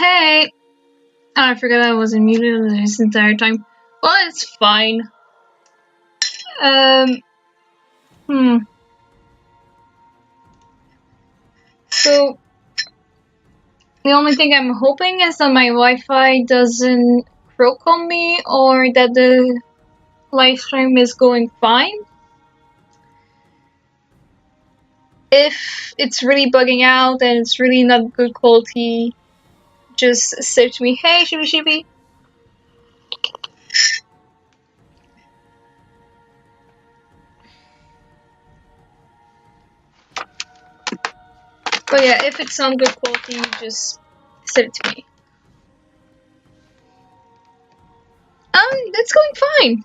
Hey! Oh, I forgot I wasn't muted this entire time. Well, it's fine. Um, hmm. So, the only thing I'm hoping is that my Wi-Fi doesn't croak on me, or that the live stream is going fine. If it's really bugging out and it's really not good quality, just say to me, hey, Shibi Shibi. But yeah, if it's on good quality, just send it to me. It's going fine.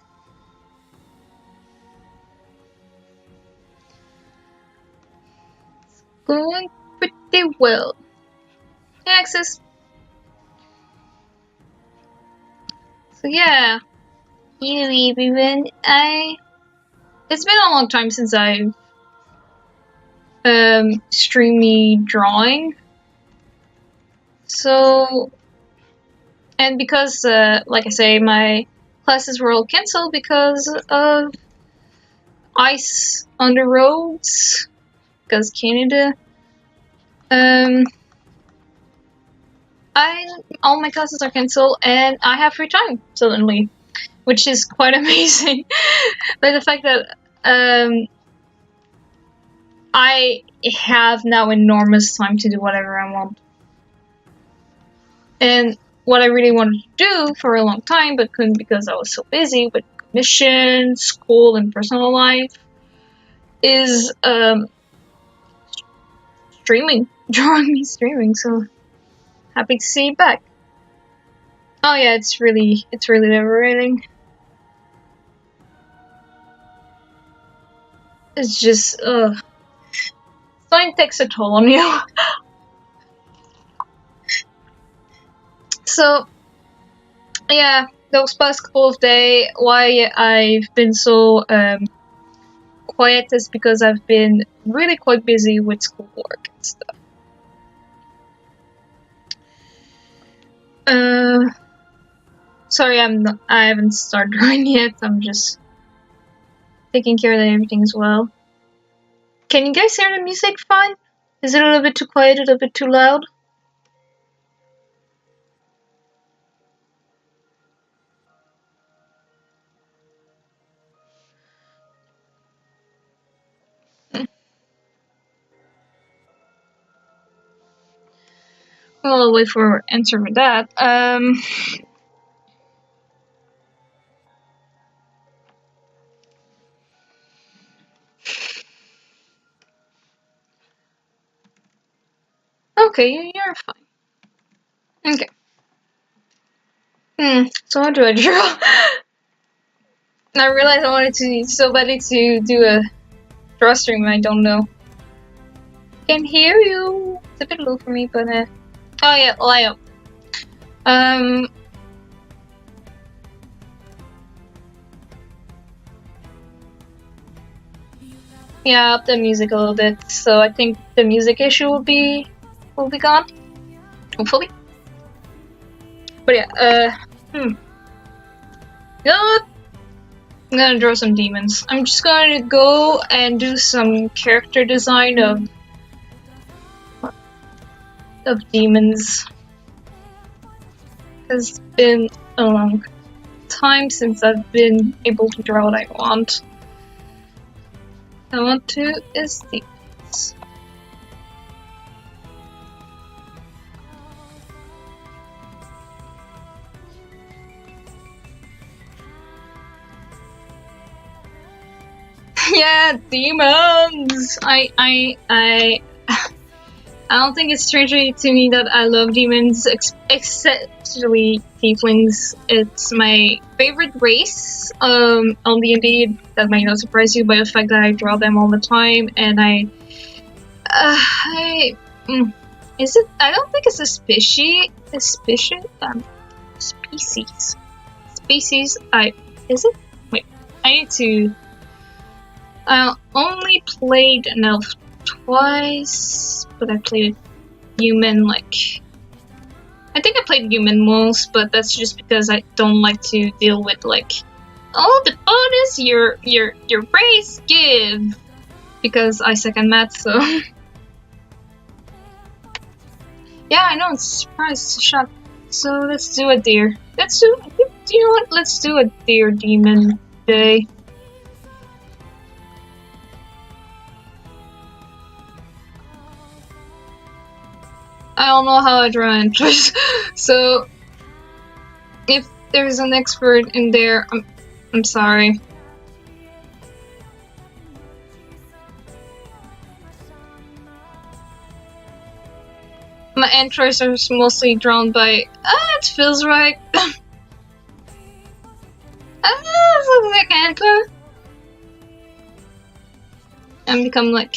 Going pretty well. Access. So yeah, everyone. It's been a long time since I've streamed me drawing. So, and because like I say, my classes were all cancelled because of ice on the roads, because Canada. All my classes are cancelled, and I have free time suddenly, which is quite amazing. But the fact that I have now enormous time to do whatever I want. And what I really wanted to do for a long time, but couldn't because I was so busy with mission, school, and personal life, is streaming, drawing me streaming. So happy to see you back. Oh yeah, it's really liberating. It's just something takes a toll on you. So yeah, those past couple of days, why I've been so quiet is because I've been really quite busy with schoolwork and stuff. Sorry, I haven't started drawing yet. I'm just taking care that everything's well. Can you guys hear the music fine? Is it a little bit too quiet, a little bit too loud? Well, I'll wait for answer for that. Okay, you're fine. Okay. So what do I draw? I realized I wanted to so badly to do a draw stream. I don't know. Can hear you. It's a bit low for me, but oh yeah, lie up. Yeah, up the music a little bit. So I think the music issue will be gone. Hopefully. But yeah, You know what? I'm gonna draw some demons. I'm just gonna go and do some character design of demons. It's been a long time since I've been able to draw what I want. I want to is demons. Yeah, demons! I don't think it's strange to me that I love demons, especially tieflings. It's my favorite race on D&D. That might not surprise you by the fact that I draw them all the time, and is it? I don't think it's a species. Species. Species. Is it? Wait. I need to. I only played an elf twice, but I played a human like I think I played human most, but that's just because I don't like to deal with like all the bonus your race give, because I suck at math. So yeah, I know, it's a surprise, it's a shock. So let's do a deer. Let's do. You know what? Let's do a deer demon day. I don't know how I draw entries, so if there's an expert in there, I'm sorry. My entries are mostly drawn by it feels right. Looks like antler. And become like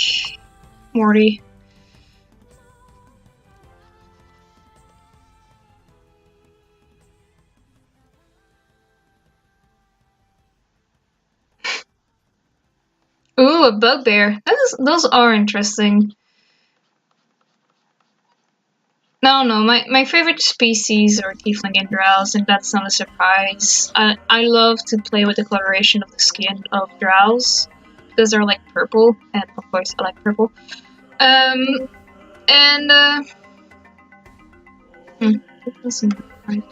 Morty. Ooh, a bugbear. Those are interesting. No, my favorite species are tiefling and drows, and that's not a surprise. I love to play with the coloration of the skin of drows, because they're like purple, and of course I like purple. And it doesn't right.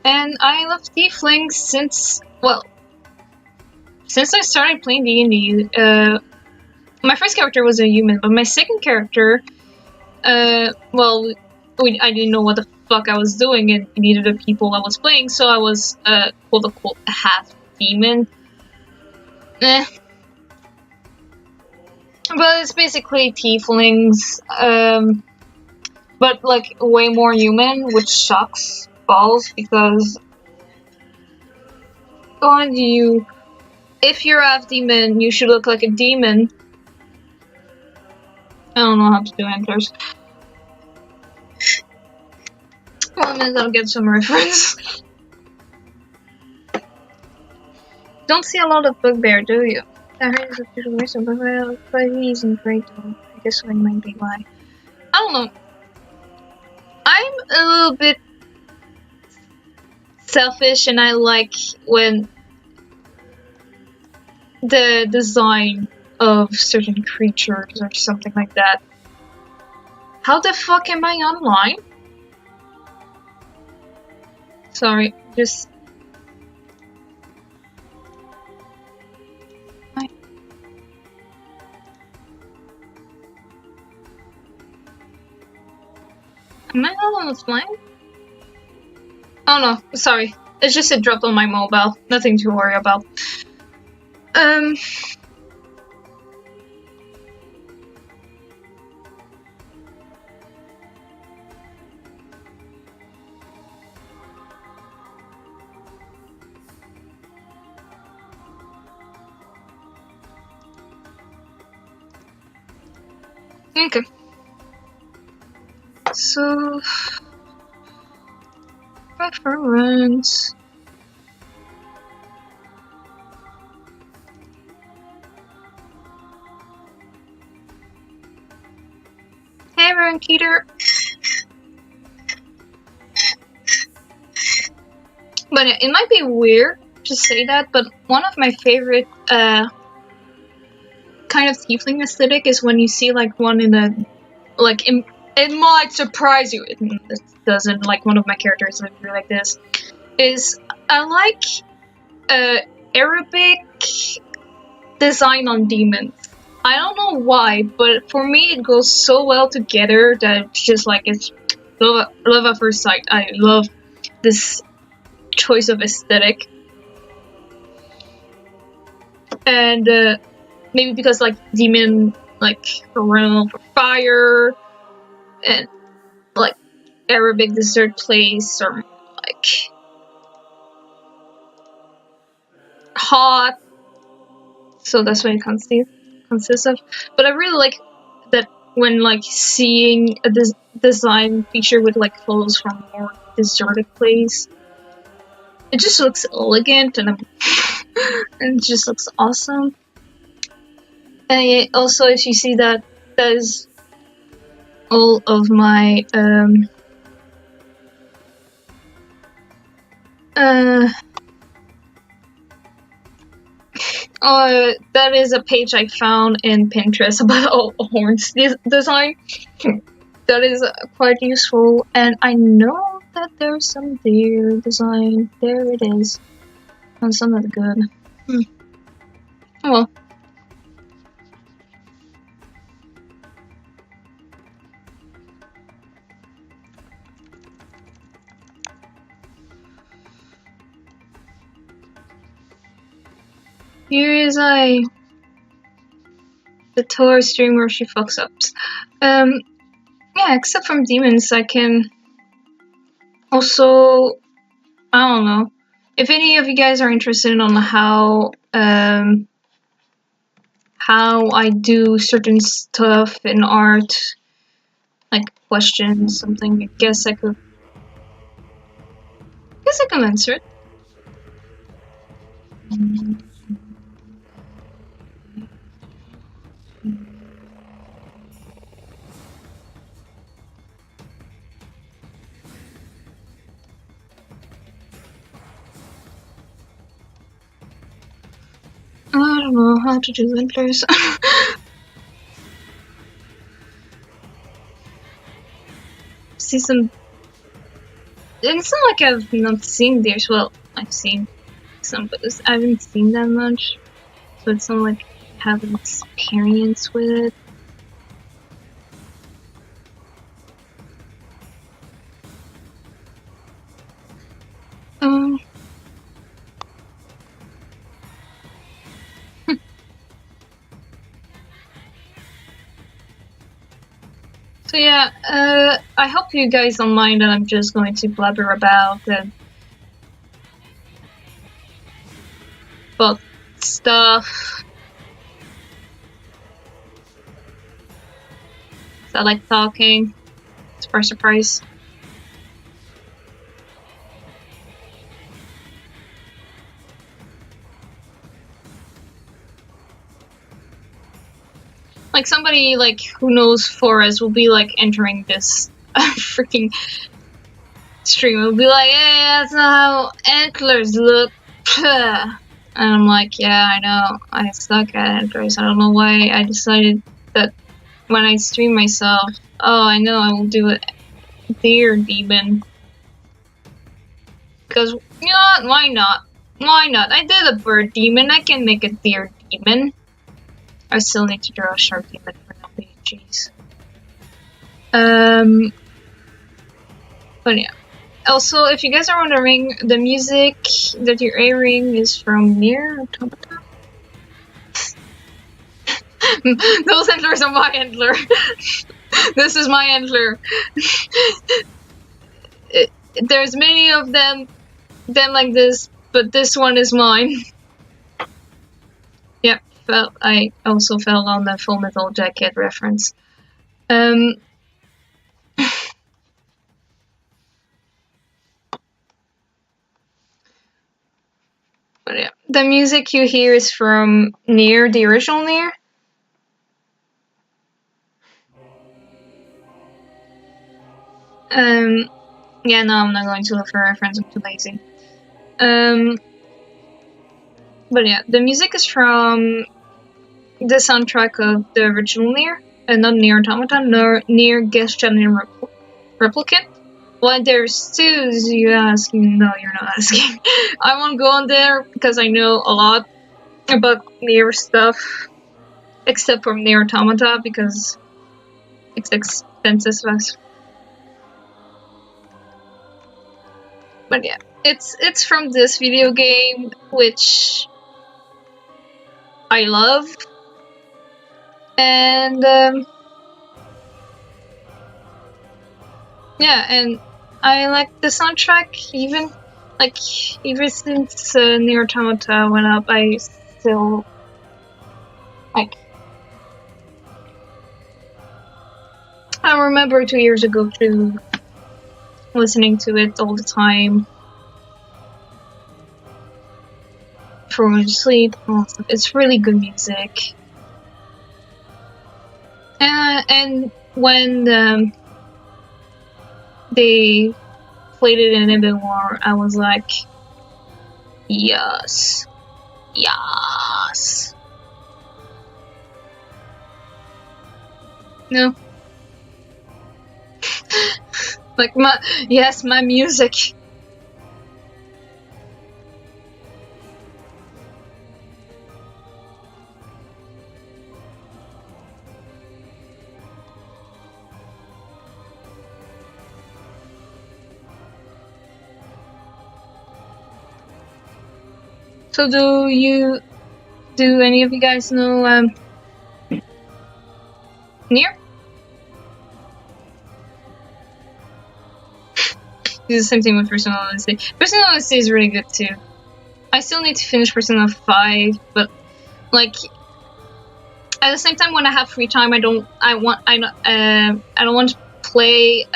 And I love tieflings since I started playing D&D. My first character was a human, but my second character, I didn't know what the fuck I was doing in either the people I was playing, so I was quote unquote a half demon. But it's basically tieflings, but like way more human, which sucks balls because if you're half demon, you should look like a demon. I don't know how to do antlers. Well, maybe I'll get some reference. Don't see a lot of bugbear, do you? I heard it's a beautiful reason, but he isn't great though. I guess that might be why. I don't know. I'm a little bit selfish, and I like when the design of certain creatures or something like that. How the fuck am I online? Sorry, just... Am I not on the plane? Oh no, sorry. It's just it dropped on my mobile. Nothing to worry about. Okay. So... preference... Hey, Aaron Keeter. But it might be weird to say that, but one of my favorite kind of tiefling aesthetic is when you see like one in a it might surprise you. It doesn't. Like one of my characters would be like this. Is I like Arabic design on demons. I don't know why, but for me it goes so well together that it's just like it's love at first sight. I love this choice of aesthetic, and maybe because like demon like realm for fire, and like Arabic desert place or like hot, so that's what it consists of. But I really like that when like seeing a design feature with like clothes from a more deserted place, it just looks elegant and it just looks awesome. And also, if you see that is all of my that is a page I found in Pinterest about a horns design. That is quite useful, and I know that there's some deer design. There it is. That's not good. Oh well. Here is the Tor stream where she fucks up. Yeah, except from demons, I can also, I don't know. If any of you guys are interested on how I do certain stuff in art, like questions, something, I guess I can answer it. I don't know how to do antlers. See some. It's not like I've not seen theirs. Well, I've seen some, but I haven't seen that much. So it's not like I have an experience with it. So yeah, I hope you guys don't mind that I'm just going to blabber about stuff. I like talking. Surprise. Like somebody like who knows Forest will be like entering this freaking stream. Will be like, "Hey, that's not how antlers look." And I'm like, "Yeah, I know. I suck at antlers. I don't know why I decided that when I stream myself. Oh, I know I will do a deer demon. Because you know what? Why not? Why not? I did a bird demon. I can make a deer demon." I still need to draw a shark demon for now, jeez. But yeah. Also, if you guys are wondering, the music that you're hearing is from Nier Automata. Those antlers are my antler. This is my antler. There's many of them like this, but this one is mine. Yep. I also fell on the Full Metal Jacket reference. But yeah, the music you hear is from Nier, the original Nier. Yeah, no, I'm not going to look for a reference. I'm too lazy. But yeah, the music is from the soundtrack of the original Nier, not Nier Automata, nor Nier Gestalt Replicant. Well, there's two, you asking? No, you're not asking. I won't go on there because I know a lot about Nier stuff, except for Nier Automata because it's expensive. But yeah, it's from this video game, which I love, and yeah, and I like the soundtrack even ever since Nier Automata went up. I still like. I remember 2 years ago too, listening to it all the time before going to sleep. It's really good music. And when they played it in a bit more, I was like, yes, yes. No. Like my music. So do any of you guys know Nier? It's the same thing with Persona Odyssey. Persona Odyssey is really good too. I still need to finish Persona 5, but like at the same time, when I have free time, I don't want to play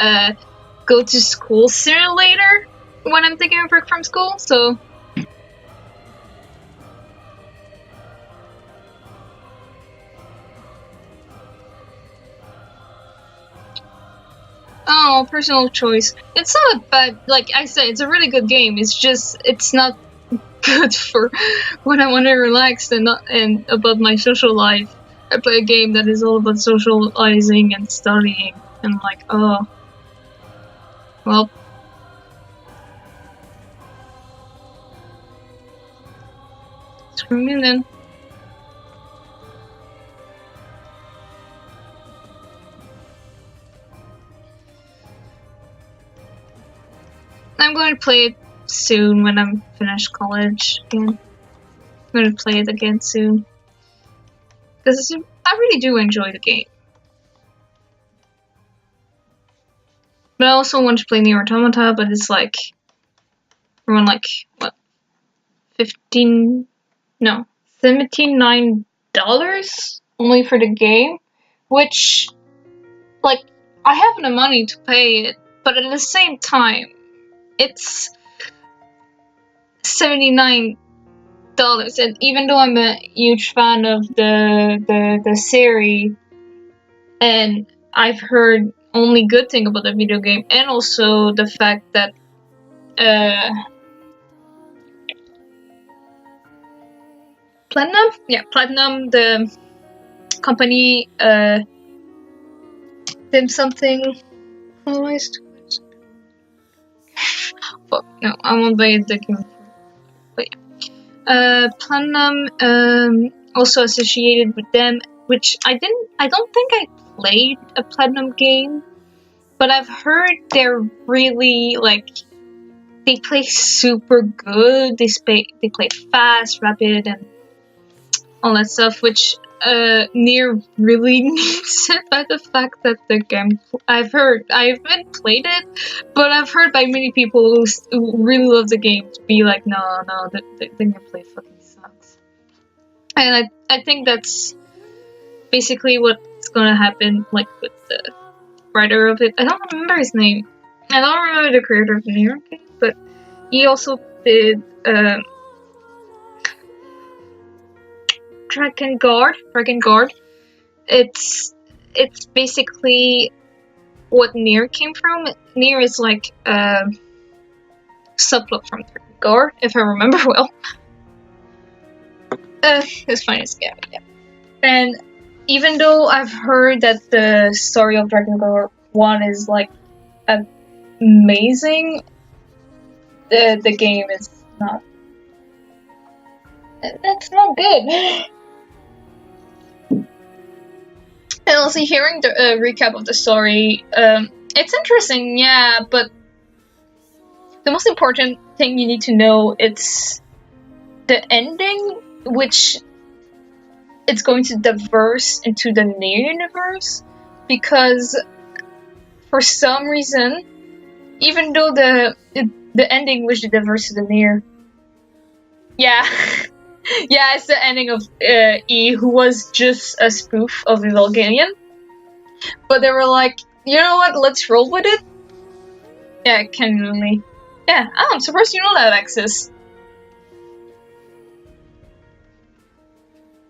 go to school simulator when I'm taking a break from school. So oh, personal choice. It's not bad. Like I said, it's a really good game. It's just it's not good for when I want to relax and about my social life. I play a game that is all about socializing and studying, and like, oh, well. Screw me then. I'm going to play it soon when I'm finished college again. I'm going to play it again soon. Because I really do enjoy the game. But I also want to play Nier Automata, but it's like around like what, $79 only for the game, which like I have the money to pay it, but at the same time it's $79, and even though I'm a huge fan of the series, and I've heard only good thing about the video game, and also the fact that Platinum, the company, did something. Oh, fuck, no, I won't buy the game. But yeah, Platinum, also associated with them, which I don't think I played a Platinum game, but I've heard they're really like, they play super good. They play fast, rapid, and all that stuff, which Nier really needs it by the fact that the game, I haven't played it, but I've heard by many people who really love the game to be like, no, the gameplay fucking sucks. And I think that's basically what's gonna happen, like with the writer of it. I don't remember his name. I don't remember the creator of the Nier game, but he also did Dragon Guard. It's basically what Nier came from. Nier is like a subplot from Dragon Guard, if I remember well. It's fine, it's yeah. And even though I've heard that the story of Dragon Guard 1 is like amazing, the game is not. That's not good. And also hearing the recap of the story, it's interesting, yeah, but the most important thing you need to know it's the ending, which it's going to diverse into the Nier universe, because for some reason, even though the ending which diverse to the Nier, yeah. Yeah, it's the ending of E, who was just a spoof of Evangelion. But they were like, you know what, let's roll with it. Yeah, genuinely. Yeah, I'm surprised you know that, Alexis.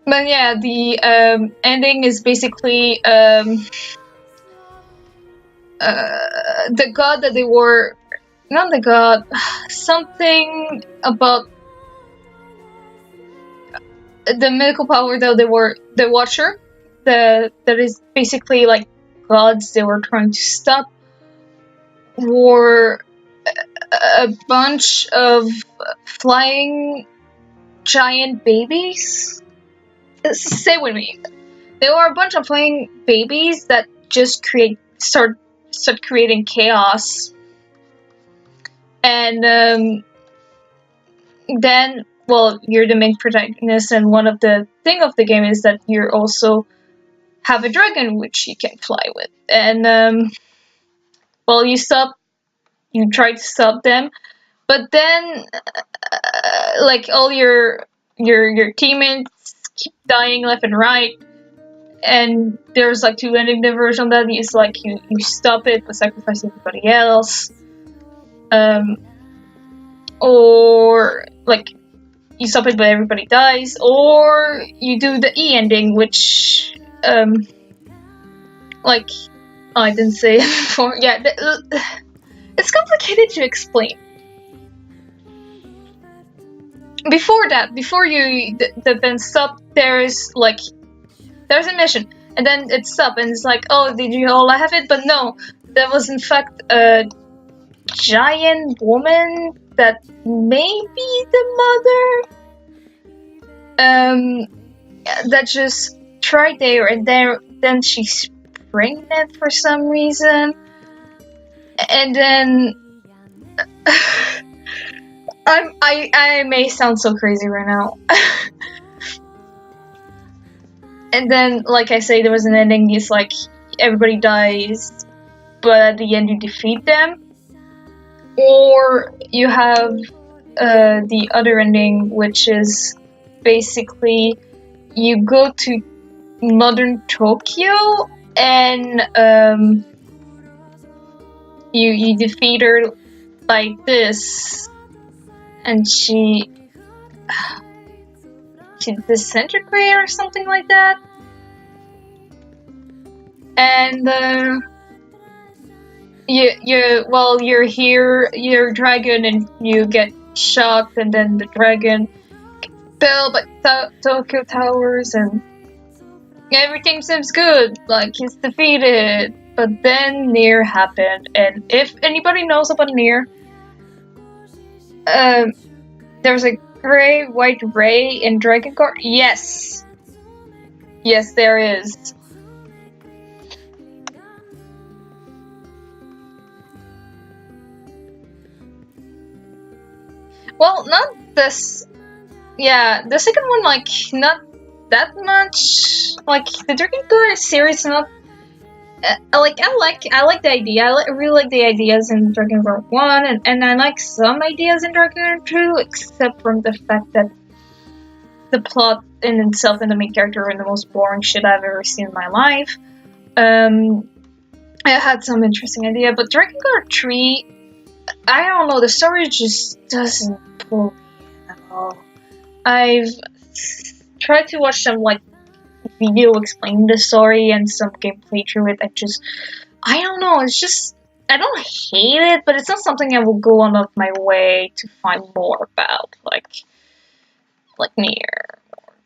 But yeah, the ending is basically the god that they were, not the god, something about the mythical power that they were, the Watcher, that is basically like gods they were trying to stop, were a bunch of flying giant babies. Stay with me. There were a bunch of flying babies that just start creating chaos, and then, well, you're the main protagonist, and one of the thing of the game is that you also have a dragon which you can fly with, and well, you try to stop them, but then like all your teammates keep dying left and right, and there's like two ending the version that is like you stop it but sacrifice everybody else, or like you stop it but everybody dies, or you do the E ending, which like I didn't say it before. Yeah, it's complicated to explain. Before that, before you then stop, there's a mission, and then it's up, and it's like, oh, did you all have it? But no, there was in fact a giant woman that may be the mother, that just tried there, and then she's pregnant for some reason, and then I may sound so crazy right now. And then, like I say, there was an ending. It's like everybody dies, but at the end you defeat them. Or you have the other ending, which is basically you go to modern Tokyo and you defeat her like this, and she disintegrated or something like that. And you're here, you're a dragon, and you get shot, and then the dragon fell by Tokyo Towers, and everything seems good, like he's defeated. But then Nier happened, and if anybody knows about Nier, there's a gray white ray in Dragon Guard. Yes, there is. Well, not this. Yeah, the second one, like, not that much. Like, the Dragon Guard series, not. I like the idea. I really like the ideas in Dragon Guard 1, and I like some ideas in Dragon Guard 2, except from the fact that the plot in itself and the main character are the most boring shit I've ever seen in my life. I had some interesting idea, but Dragon Guard 3, I don't know, the story just doesn't pull me at all. I've tried to watch some, like, video explaining the story and some gameplay through it. I don't know, it's just, I don't hate it, but it's not something I will go on of my way to find more about, like Nier,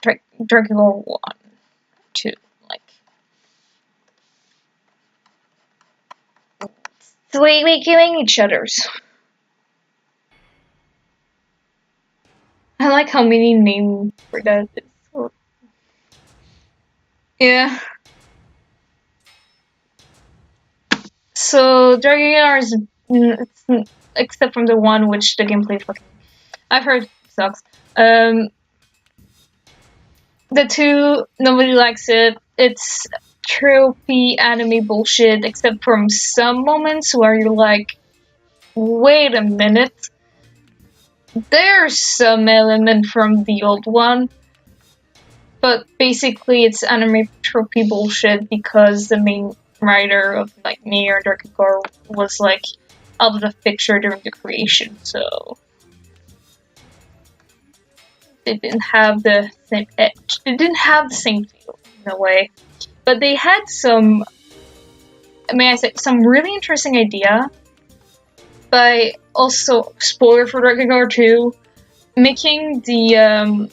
or Dragon Ball 1, 2, like. So we killing each other's. I like how many names for that is. Yeah. So Dragon Guard is, except from the one which the gameplay fucking, I've heard sucks. The two, nobody likes it. It's tropey anime bullshit, except from some moments where you're like, wait a minute. There's some element from the old one. But basically it's anime tropey bullshit because the main writer of like Nier and Dragon Guard was like out of the picture during the creation, so they didn't have the same edge. They didn't have the same feel in a way. But they had some may I say, some really interesting idea by also, spoiler for Dragon Guard 2, making the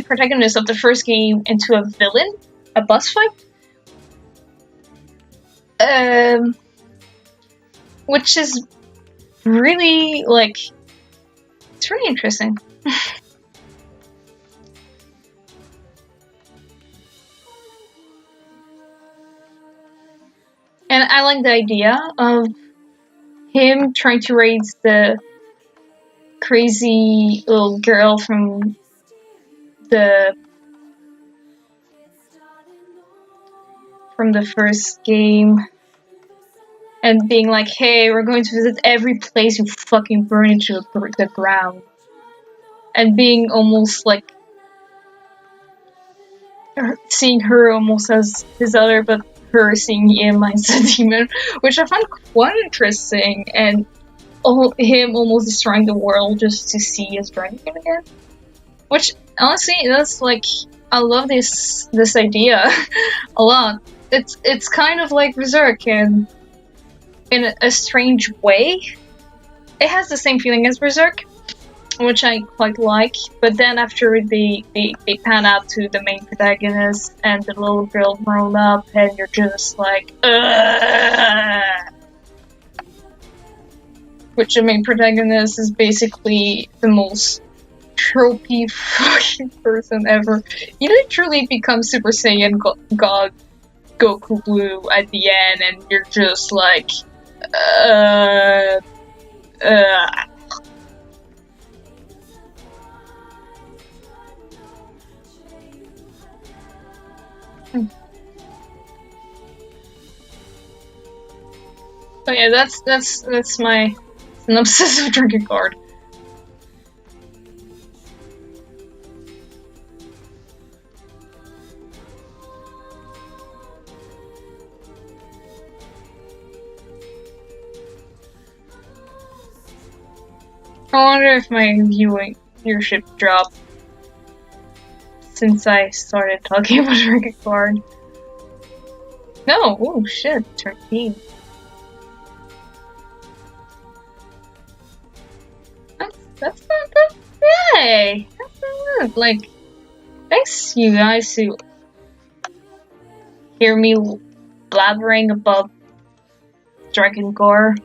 protagonist of the first game into a villain, a boss fight. Which is really, like, it's really interesting. And I like the idea of him trying to raise the crazy little girl from the first game and being like, hey, we're going to visit every place you fucking burn into the ground. And being almost like seeing her almost as his other, but her seeing him as a demon, which I find quite interesting, and him almost destroying the world just to see his dragon again. Which, honestly, that's like, I love this idea a lot. It's kind of like Berserk, and in a strange way. It has the same feeling as Berserk, which I quite like, but then after they pan out to the main protagonist and the little girl grown up, and you're just like, ugh! Which the main protagonist is basically the most tropey fucking person ever. You literally become Super Saiyan God Goku Blue at the end, and you're just like, So yeah, that's my synopsis of Dragon Guard. I wonder if my viewership dropped since I started talking about Dragon Guard. No, oh shit, 13. That's not that bad. That's not bad. Like, thanks you guys who hear me blabbering about Dragon Guard.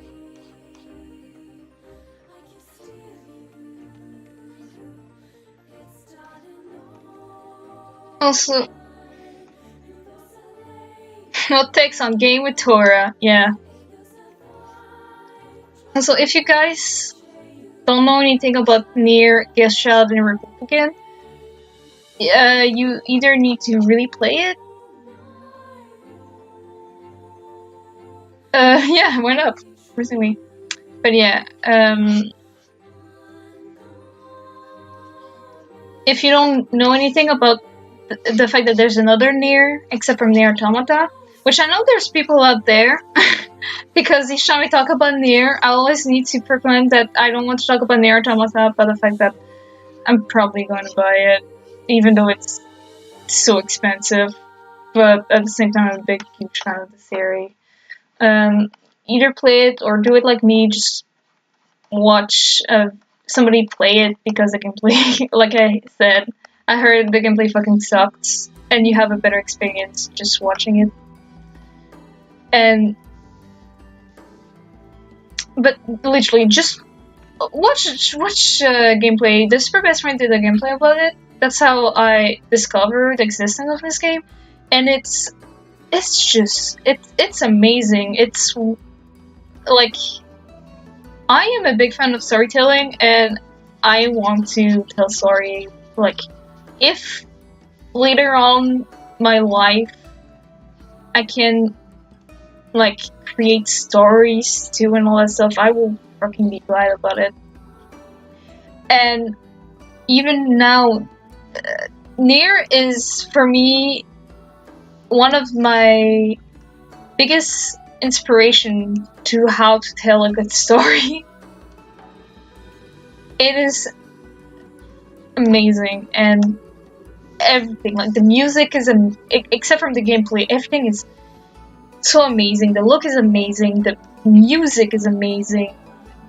Also, what takes on Game with Tora? Yeah. Also, if you guys don't know anything about Nier, Gestalt, and Republican, you either need to really play it. Yeah, why not? Recently. But yeah, if you don't know anything about the fact that there's another Nier, except from Nier Automata, which I know there's people out there, because each time we talk about Nier, I always need to proclaim that I don't want to talk about Nier Automata, but the fact that I'm probably going to buy it, even though it's so expensive. But at the same time, I'm a big, huge fan of the series. Either play it or do it like me, just watch somebody play it, because the gameplay, like I said, I heard the gameplay fucking sucks, and you have a better experience just watching it. But literally, just watch gameplay. The super best friend did a gameplay about it. That's how I discovered the existence of this game, and it's amazing. It's like, I am a big fan of storytelling, and I want to tell story. Like, if later on my life I can like create stories too and all that stuff, I will fucking be glad about it. And even now, Nier is for me one of my biggest inspiration to how to tell a good story. It is amazing, and everything. Like the music is, except from the gameplay, everything is so amazing. The look is amazing. The music is amazing.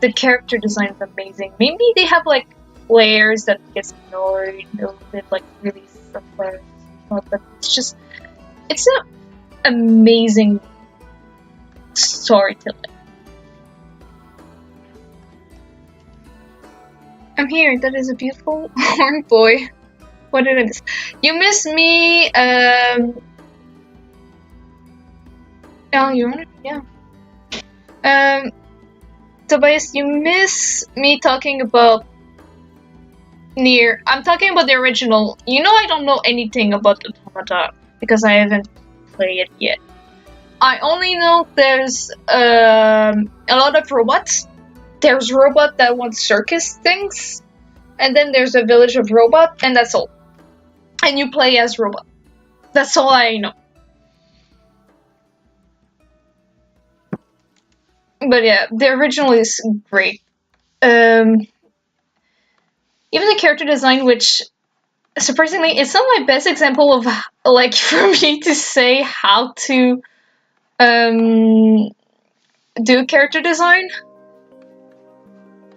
The character design is amazing. Maybe they have like layers that gets ignored a little bit, like really subtle, but it's an amazing storytelling. I'm here. That is a beautiful horn boy. What did I miss? You miss me. Oh, you want it? Yeah. Tobias, you miss me talking about Nier. I'm talking about the original. You know, I don't know anything about Automata because I haven't played it yet. I only know there's a lot of robots. There's robot that wants circus things, and then there's a village of robot, and that's all. And you play as robot. That's all I know. But yeah, the original is great. Even the character design, which surprisingly, it's not my best example of like for me to say how to do character design.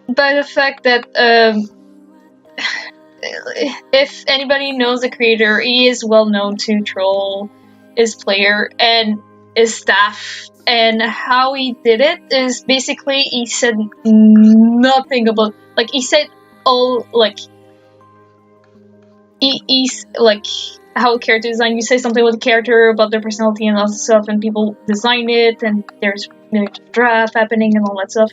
By the fact that if anybody knows the creator, he is well known to troll his player and his staff. And how he did it is basically he said nothing about, like, he said all, like, he's like how character design, you say something with the character about their personality and all that stuff, and people design it, and there's draft happening and all that stuff.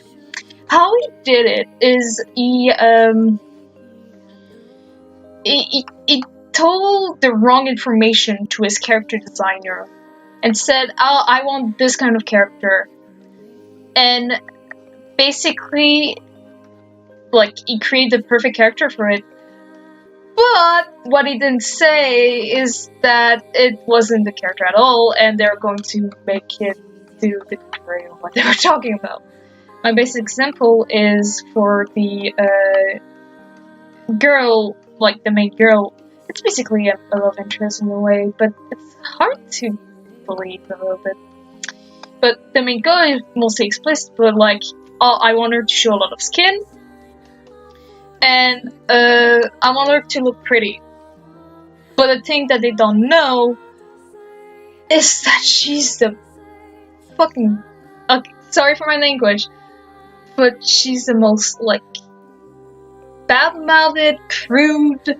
How he did it is he told the wrong information to his character designer and said, "Oh, I want this kind of character," and basically, like, he created the perfect character for it. But what he didn't say is that it wasn't the character at all, and they're going to make it do the contrary of what they were talking about. My basic example is for the girl, like the main girl. It's basically a love interest in a way, but it's hard to believe a little bit. But the main girl is mostly explicit, but like, oh, I want her to show a lot of skin, and I want her to look pretty. But the thing that they don't know is that she's the fucking... Okay, sorry for my language, but she's the most, like, bad-mouthed, crude,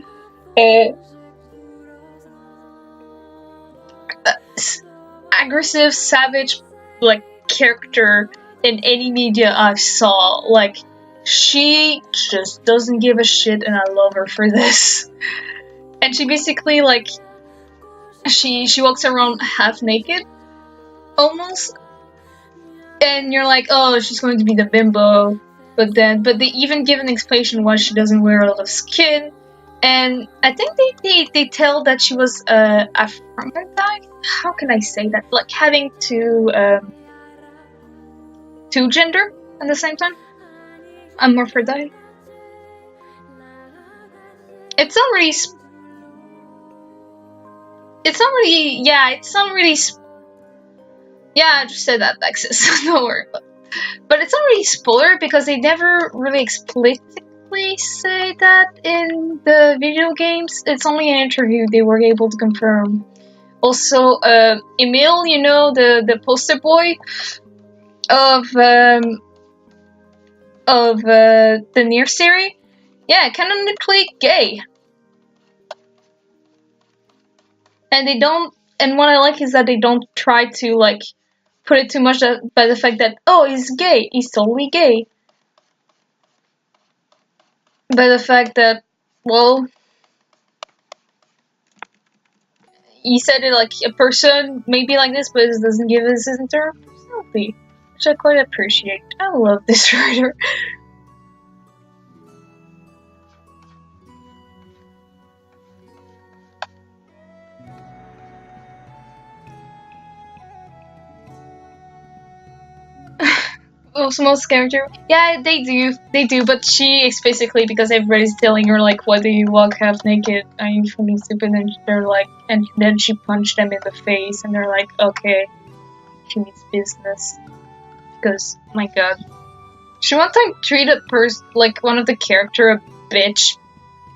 aggressive, savage, like, character in any media I've saw. Like, she just doesn't give a shit, and I love her for this. And she basically, like, she walks around half naked, almost, and you're like, oh, she's going to be the bimbo, but they even give an explanation why she doesn't wear a lot of skin, and I think they tell that she was Aphrodite. How can I say that? Like, having two gender at the same time. I'm Aphrodite. It's not really. Yeah, I just said that, Alexis. Don't worry. But it's not really spoiler because they never really explicitly say that in the video games. It's only an interview they were able to confirm. Also, Emil, you know, the poster boy of the Nier series, yeah, canonically gay. And they don't. And what I like is that they don't try to, like, put it too much by the fact that, oh, he's gay, he's totally gay. By the fact that, well, he said it like a person may be like this, but it doesn't give us his entire personality, which I quite appreciate. I love this writer. most character. Yeah, they do, but she is basically because everybody's telling her like, why do you walk half naked? Are you fucking stupid? And they're like, and then she punched them in the face, and they're like, okay, she means business. Because, my god. She one time treated like one of the character a bitch,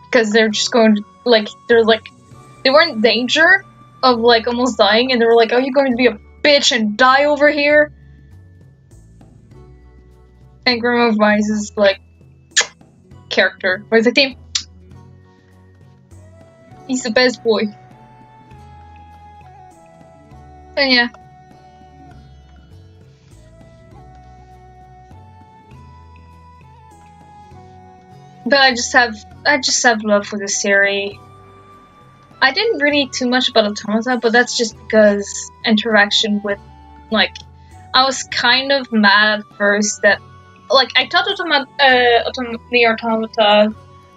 because they're just going to, like, they were in danger of like almost dying, and they were like, are you going to be a bitch and die over here? And Grandma Vice's like character was the team. He's the best boy. And yeah. But I just have love for the series. I didn't read too much about Automata, but that's just because interaction with, like, I was kind of mad at first that, like, I thought the Automata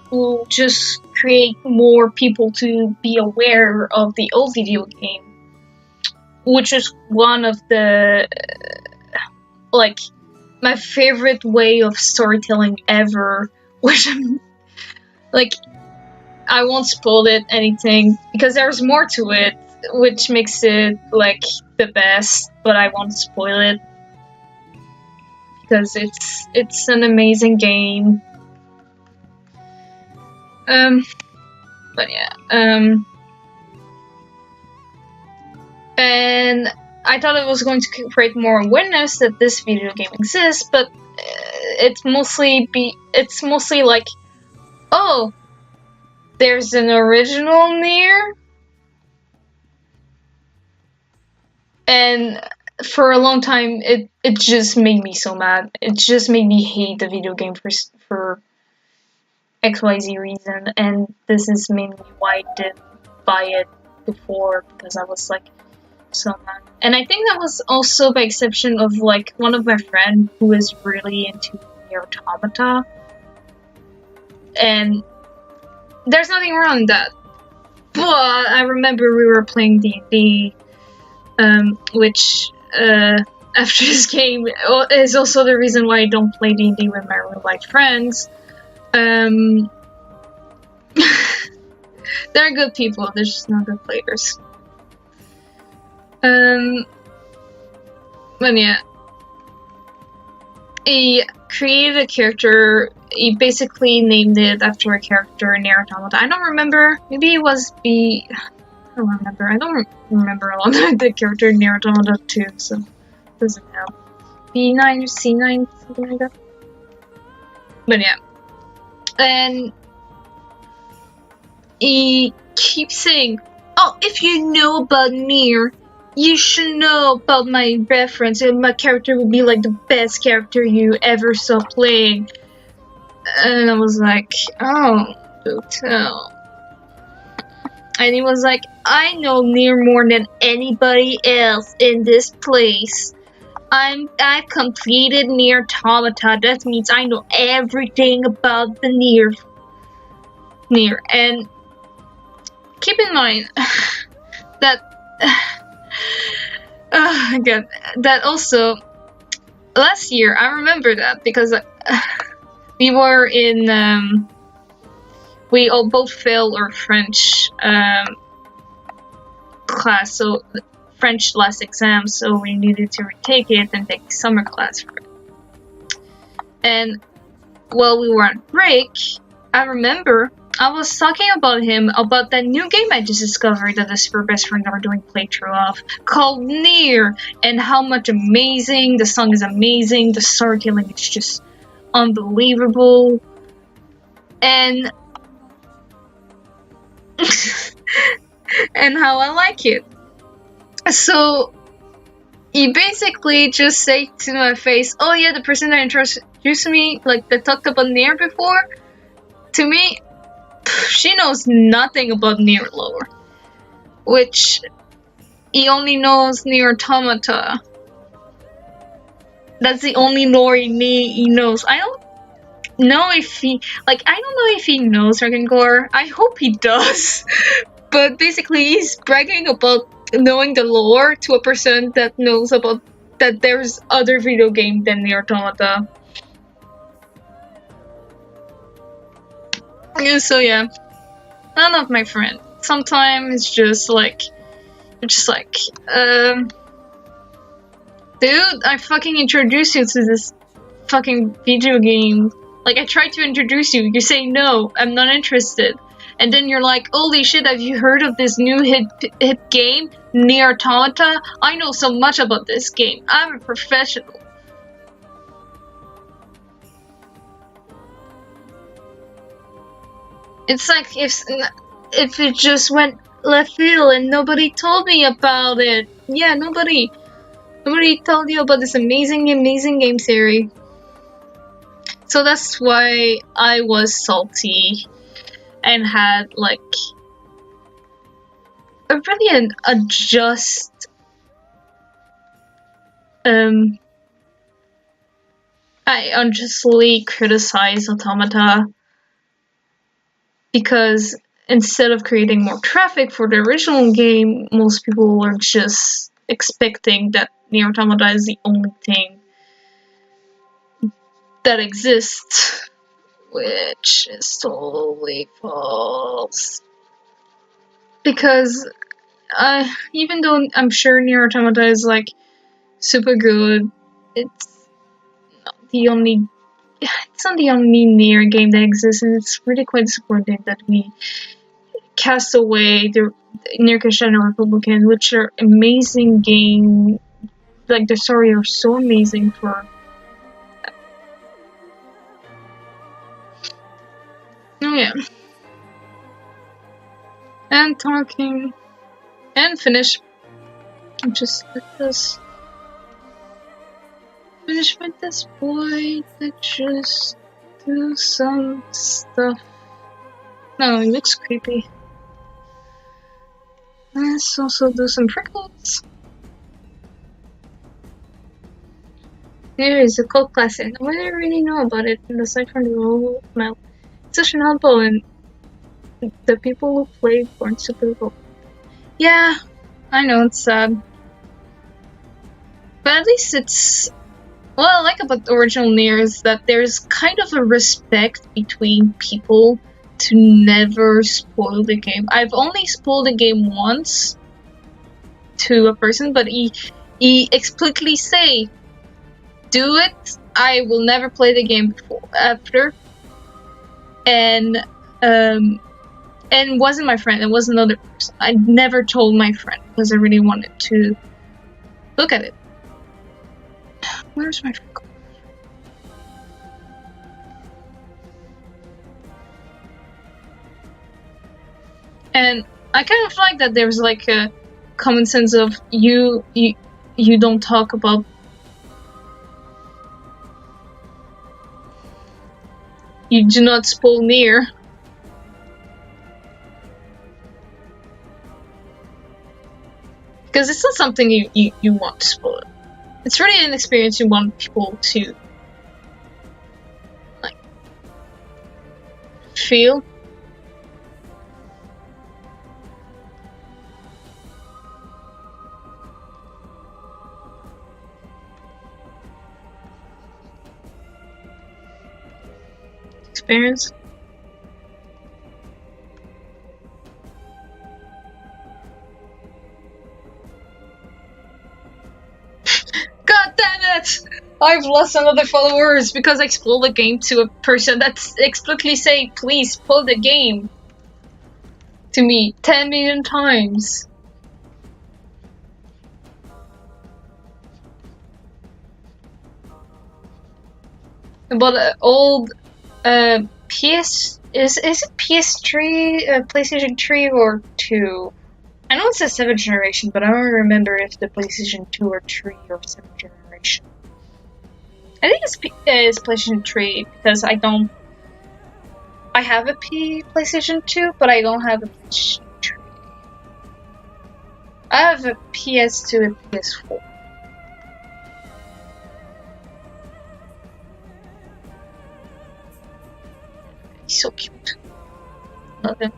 will just create more people to be aware of the old video game, which is one of the, like, my favorite way of storytelling ever, which I'm, like, I won't spoil it anything, because there's more to it, which makes it, like, the best, but I won't spoil it, because it's an amazing game. But yeah, and I thought it was going to create more awareness that this video game exists, but it's mostly like, oh, there's an original Nier, and for a long time it just made me so mad. It just made me hate the video game for XYZ reason, and this is mainly why I didn't buy it before, because I was like so mad. And I think that was also by exception of like one of my friends who is really into Nier Automata, and there's nothing wrong with that. But I remember we were playing D&D, which after this game is also the reason why I don't play D&D with my real life friends. They're good people, they're just not good players. But yeah, he created a character. He basically named it after a character in Nier Automata. I don't remember. Maybe it was B. I don't remember. I don't remember a lot of the character in Nier Automata 2, so it doesn't help. B9 or C9, something like that. But yeah. And he keeps saying, oh, if you know about Nier, you should know about my reference, and my character will be like the best character you ever saw playing. And I was like, oh, do tell. And he was like, I know Nier more than anybody else in this place. I completed Nier Automata. That means I know everything about the Nier. And keep in mind that again, that also last year I remember that because we were in we all both failed our French class, so French last exam, so we needed to retake it and take summer class for it. And while we were on break, I remember I was talking about him about that new game I just discovered that the super best friends are doing playthrough of, called Nier, and how much amazing, the song is amazing, the storytelling is just unbelievable, and and how I like it. So he basically just said to my face, oh yeah, the person that introduced me, like that talked about Nier before, to me, she knows nothing about Nier lore, which he only knows Nier Automata. That's the only lore he knows. I don't know if he knows Dragon Gore. I hope he does. But basically he's bragging about knowing the lore to a person that knows about that there's other video game than Nier Automata. Yeah, so yeah, none of my friends. Sometimes it's just like, dude, I fucking introduced you to this fucking video game. Like, I tried to introduce you, you say no, I'm not interested. And then you're like, holy shit, have you heard of this new hip game, Nier Automata? I know so much about this game. I'm a professional. It's like if it just went left field and nobody told me about it. Yeah, nobody told you about this amazing game theory. So that's why I was salty and had like a really unjust I unjustly criticized Automata because instead of creating more traffic for the original game, most people are just expecting that Nier Automata is the only thing that exists, which is totally false. Because even though I'm sure Nier Automata is like super good, it's not the only Nier game that exists, and it's really quite disappointing that we cast away the Nier Christian Republican, which are amazing game. Like the story are so amazing for. Oh yeah. And talking and finish. Just let this finish with this boy that just do some stuff. No, he looks creepy. Let's also do some prickles. There is a cult classic. What do I really know about it aside from the old mouth? It's such an elbow, and the people who played weren't super cool. Yeah, I know, it's sad. But at least it's... What I like about the original Nier is that there's kind of a respect between people to never spoil the game. I've only spoiled the game once to a person, but he explicitly say, do it, I will never play the game after. And wasn't my friend, it was another person. I never told my friend because I really wanted to look at it. Where's my friend? And I kind of like that there's like a common sense of you don't talk about you do not spoil Nier. Because it's not something you want to spoil. It's really an experience you want people to like feel. Experience. God damn it! I've lost another followers because I spoiled the game to a person that explicitly say, please spoil the game to me 10 million times. But old PS is it PS3, PlayStation 3 or 2? I know it's a 7th generation, but I don't remember if the PlayStation 2 or 3 or 7th generation. I think it's PlayStation 3 because I have a PlayStation 2, but I don't have a PlayStation 3. I have a PS2 and PS4. He's so cute. Love him.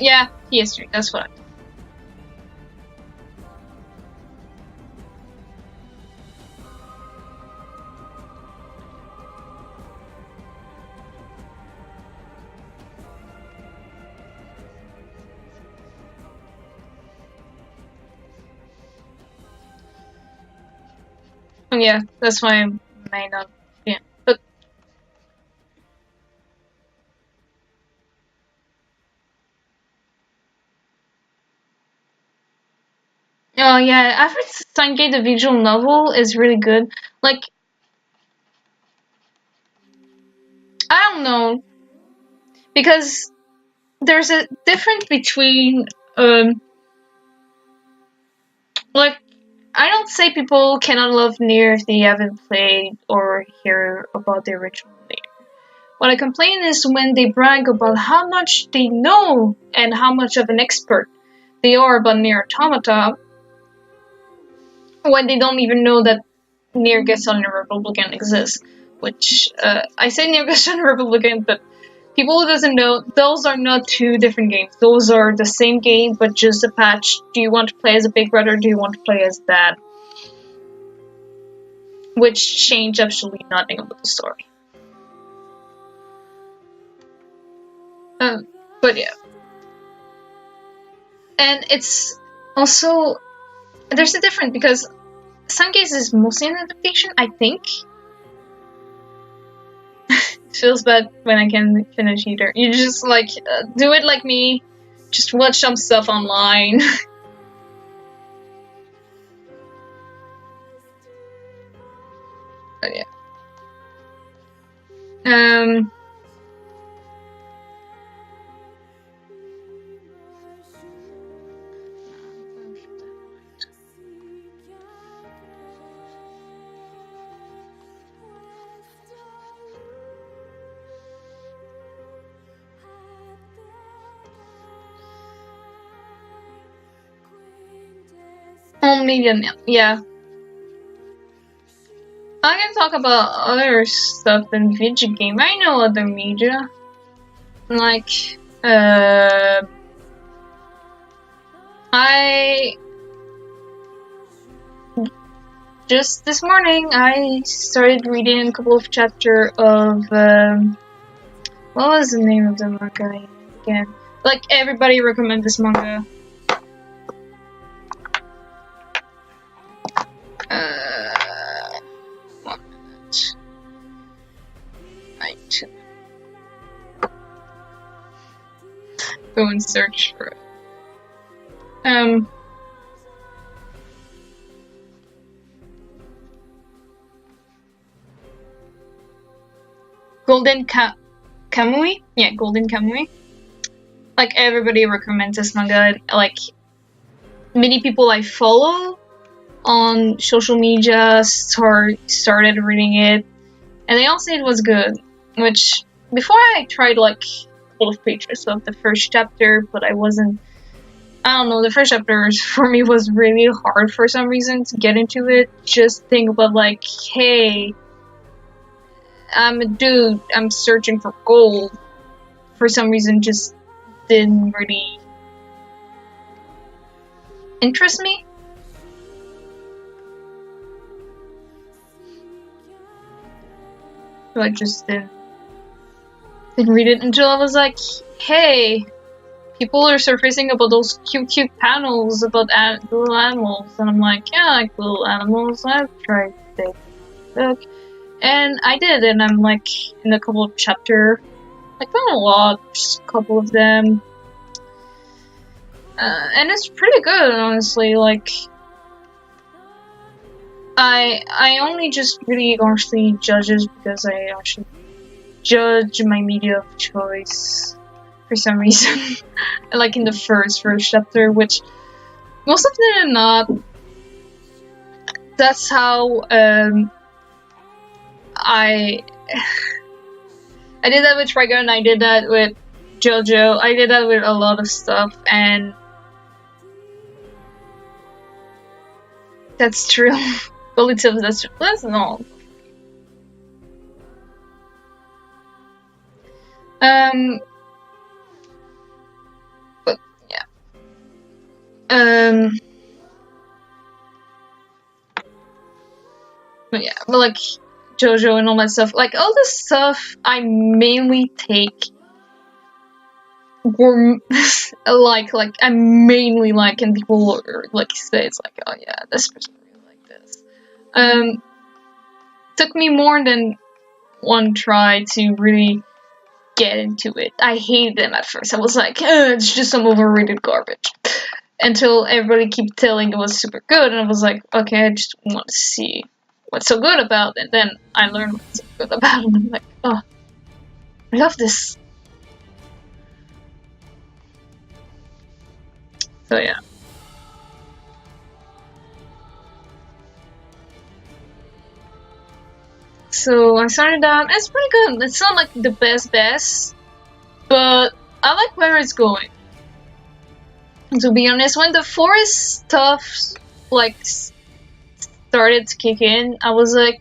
Yeah, PS3. That's what. Yeah, that's why I may not. Yeah, but oh yeah, I've read Sungate the visual novel is really good. Like I don't know because there's a difference between like I don't say people cannot love Nier if they haven't played or hear about the original Nier. What I complain is when they brag about how much they know and how much of an expert they are about Nier Automata when they don't even know that Nier Gestalt and Republican exists. Which I say Nier Gestalt and Republican, but people who doesn't know, those are not two different games. Those are the same game, but just a patch. Do you want to play as a big brother? Do you want to play as dad? Which change absolutely nothing about the story. But yeah. And it's also, there's a difference because some cases is mostly an adaptation, I think. Feels bad when I can finish either. You just like, do it like me, just watch some stuff online. But yeah. Media, yeah. I can talk about other stuff than video game. I know other media. Like, I just this morning I started reading a couple of chapters of what was the name of the manga again? Like everybody recommend this manga. One minute. Right. Go and search for it. Golden Kamui? Yeah, Golden Kamui. Like everybody recommends this manga. Like many people I follow on social media started reading it, and they all say it was good. Which before I tried like a couple of pages of the first chapter, but I wasn't. I don't know. The first chapter for me was really hard for some reason to get into it. Just think about like, hey, I'm a dude. I'm searching for gold. For some reason, just didn't really interest me. So I just didn't read it until I was like, hey, people are surfacing about those cute panels about little animals. And I'm like, yeah, I like little animals. I've tried to take a look. And I did, and I'm like in a couple of chapters. Like not a lot, just a couple of them. And it's pretty good, honestly. Like, I only just really honestly judge it because I actually judge my media of choice for some reason. Like in the first chapter, which most of them are not. That's how I did that with Trigun, I did that with JoJo, I did that with a lot of stuff, and That's true. Relatives, that's true. That's not. But yeah. But yeah, but like JoJo and all that stuff, like all this stuff, I mainly take were like I mainly like, and people are, like say it's like, oh yeah, this person really like this. Took me more than one try to really get into it. I hated them at first. I was like, it's just some overrated garbage. Until everybody kept telling it was super good, and I was like, okay, I just want to see what's so good about it. And then I learned what's so good about it, and I'm like, oh, I love this. So yeah. So I started that. It's pretty good. It's not like the best, but I like where it's going. To be honest, when the forest stuff like started to kick in, I was like,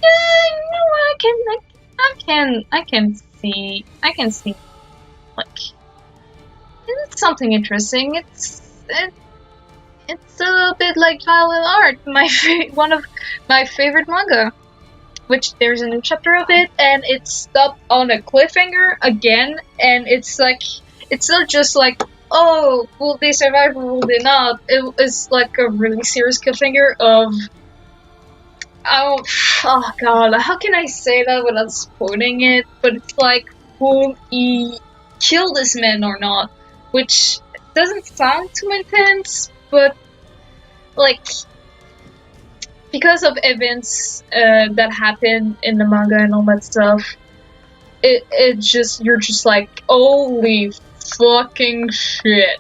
yeah, you know what? I can see like it's something interesting. It's a bit like Violet Art, one of my favorite manga. Which there's a new chapter of it, and it's stopped on a cliffhanger again, and it's like, it's not just like, oh, will they survive or will they not? It's like a really serious cliffhanger of, oh god, how can I say that without spoiling it? But it's like, will he kill this man or not? Which doesn't sound too intense, but like, because of events that happen in the manga and all that stuff, it just, you're just like, holy fucking shit.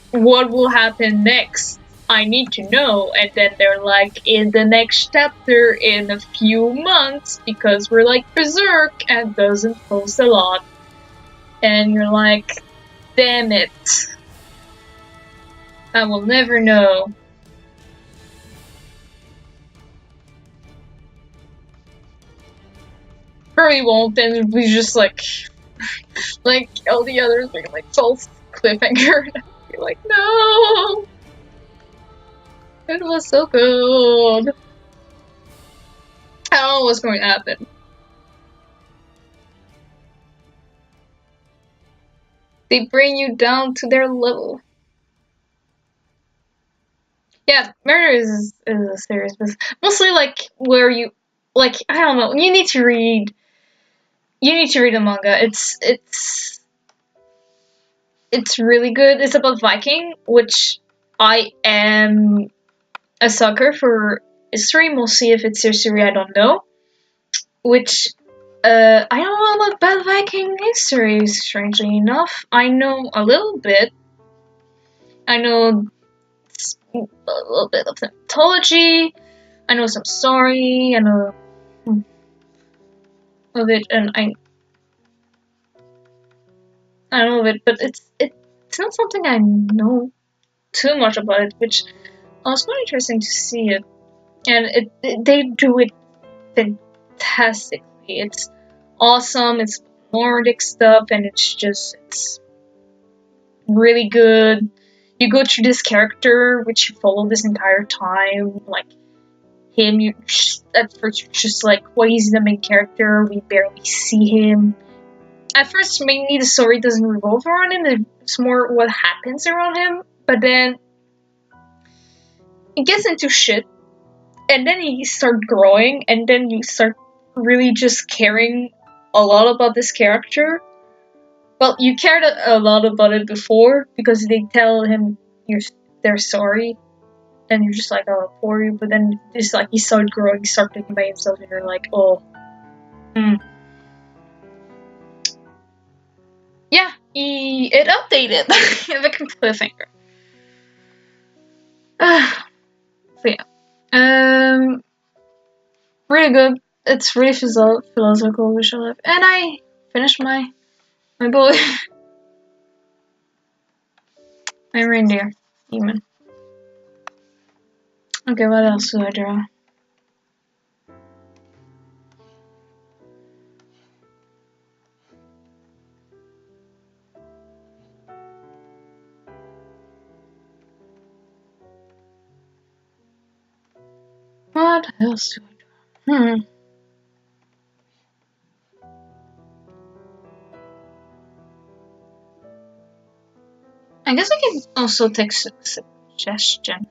What will happen next? I need to know. And then they're like, in the next chapter in a few months, because we're like Berserk and doesn't post a lot. And you're like, damn it. I will never know. Probably won't, and it'll be just like all the others being like false cliffhanger. And I'll be like, no! It was so good. I don't know what's going to happen. They bring you down to their level. Yeah, murder is a serious business. Mostly like where you, like, I don't know, you need to read the manga. It's really good. It's about Viking, which I am a sucker for history, mostly if it's history I don't know. Which I don't know about Viking history, strangely enough. I know a little bit. I know a little bit of the mythology. I know some story. I know of it, and I know of it, but it's not something I know too much about it, which was quite interesting to see it. And they do it fantastically. It's awesome. It's Nordic stuff, and it's really good. You go through this character, which you follow this entire time, like him. You at first you're just like, well, he's the main character. We barely see him. At first, mainly the story doesn't revolve around him. It's more what happens around him. But then he gets into shit, and then he starts growing, and then you start really just caring a lot about this character. Well, you cared a lot about it before because they tell him they're sorry, and you're just like, oh, poor you. But then it's like he started growing, he started thinking by himself, and you're like, oh, yeah, it updated the cliffhanger. So yeah, really good. It's really philosophical, which I love. And I finished my book, my reindeer. Demon. Okay, what else do I draw? What else do I draw? I guess I can also take suggestion.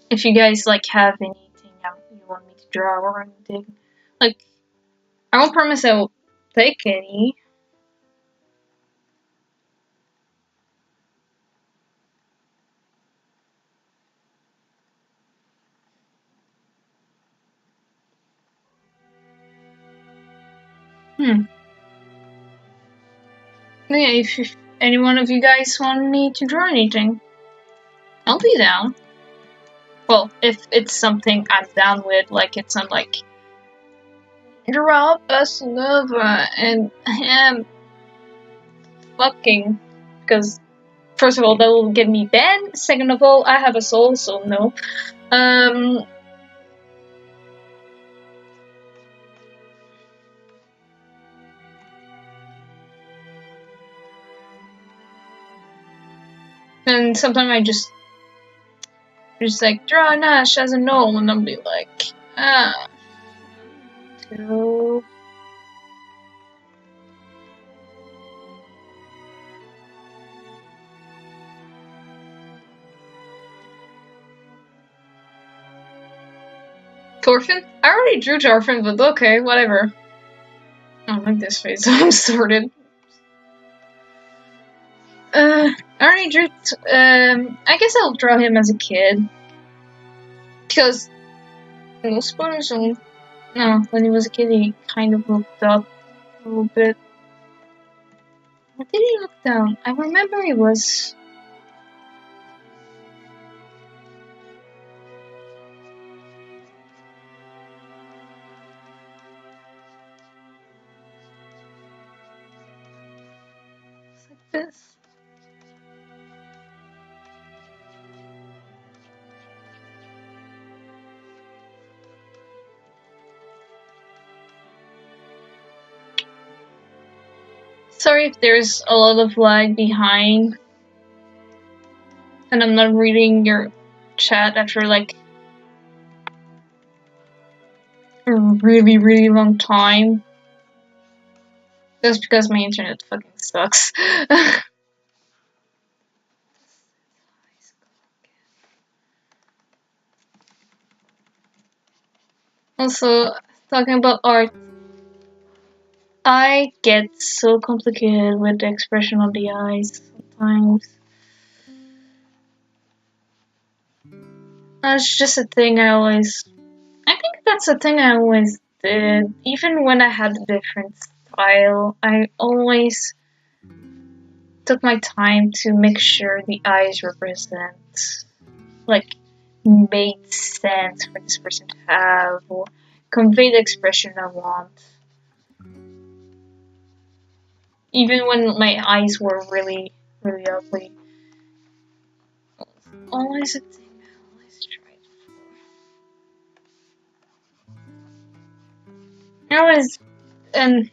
If you guys like have anything you want me to draw or anything. Like, I won't promise I will take any. Yeah, if any one of you guys want me to draw anything, I'll be down. Well, if it's something I'm down with, like it's not like draw us Nova and him fucking, because first of all that will get me banned. Second of all, I have a soul, so no. And sometimes I just like draw Nash as a null, and I'll be like, two. Torfin? I already drew Torfin, but okay, whatever. I don't like this face. I'm sorted. I already drew. I guess I'll draw him as a kid. Because. No spoilers on. No, when he was a kid, he kind of looked up a little bit. What did he look down? I remember he was. Like this. Sorry if there's a lot of lag behind. And I'm not reading your chat after like a really, really long time. That's because my internet fucking sucks. Also, talking about art, I get so complicated with the expression of the eyes sometimes. That's just a thing I think that's a thing I always did. Even when I had a different style, I always took my time to make sure the eyes represent, like, made sense for this person to have, or convey the expression I want. Even when my eyes were really, really ugly. Always a thing I always tried for. I always, and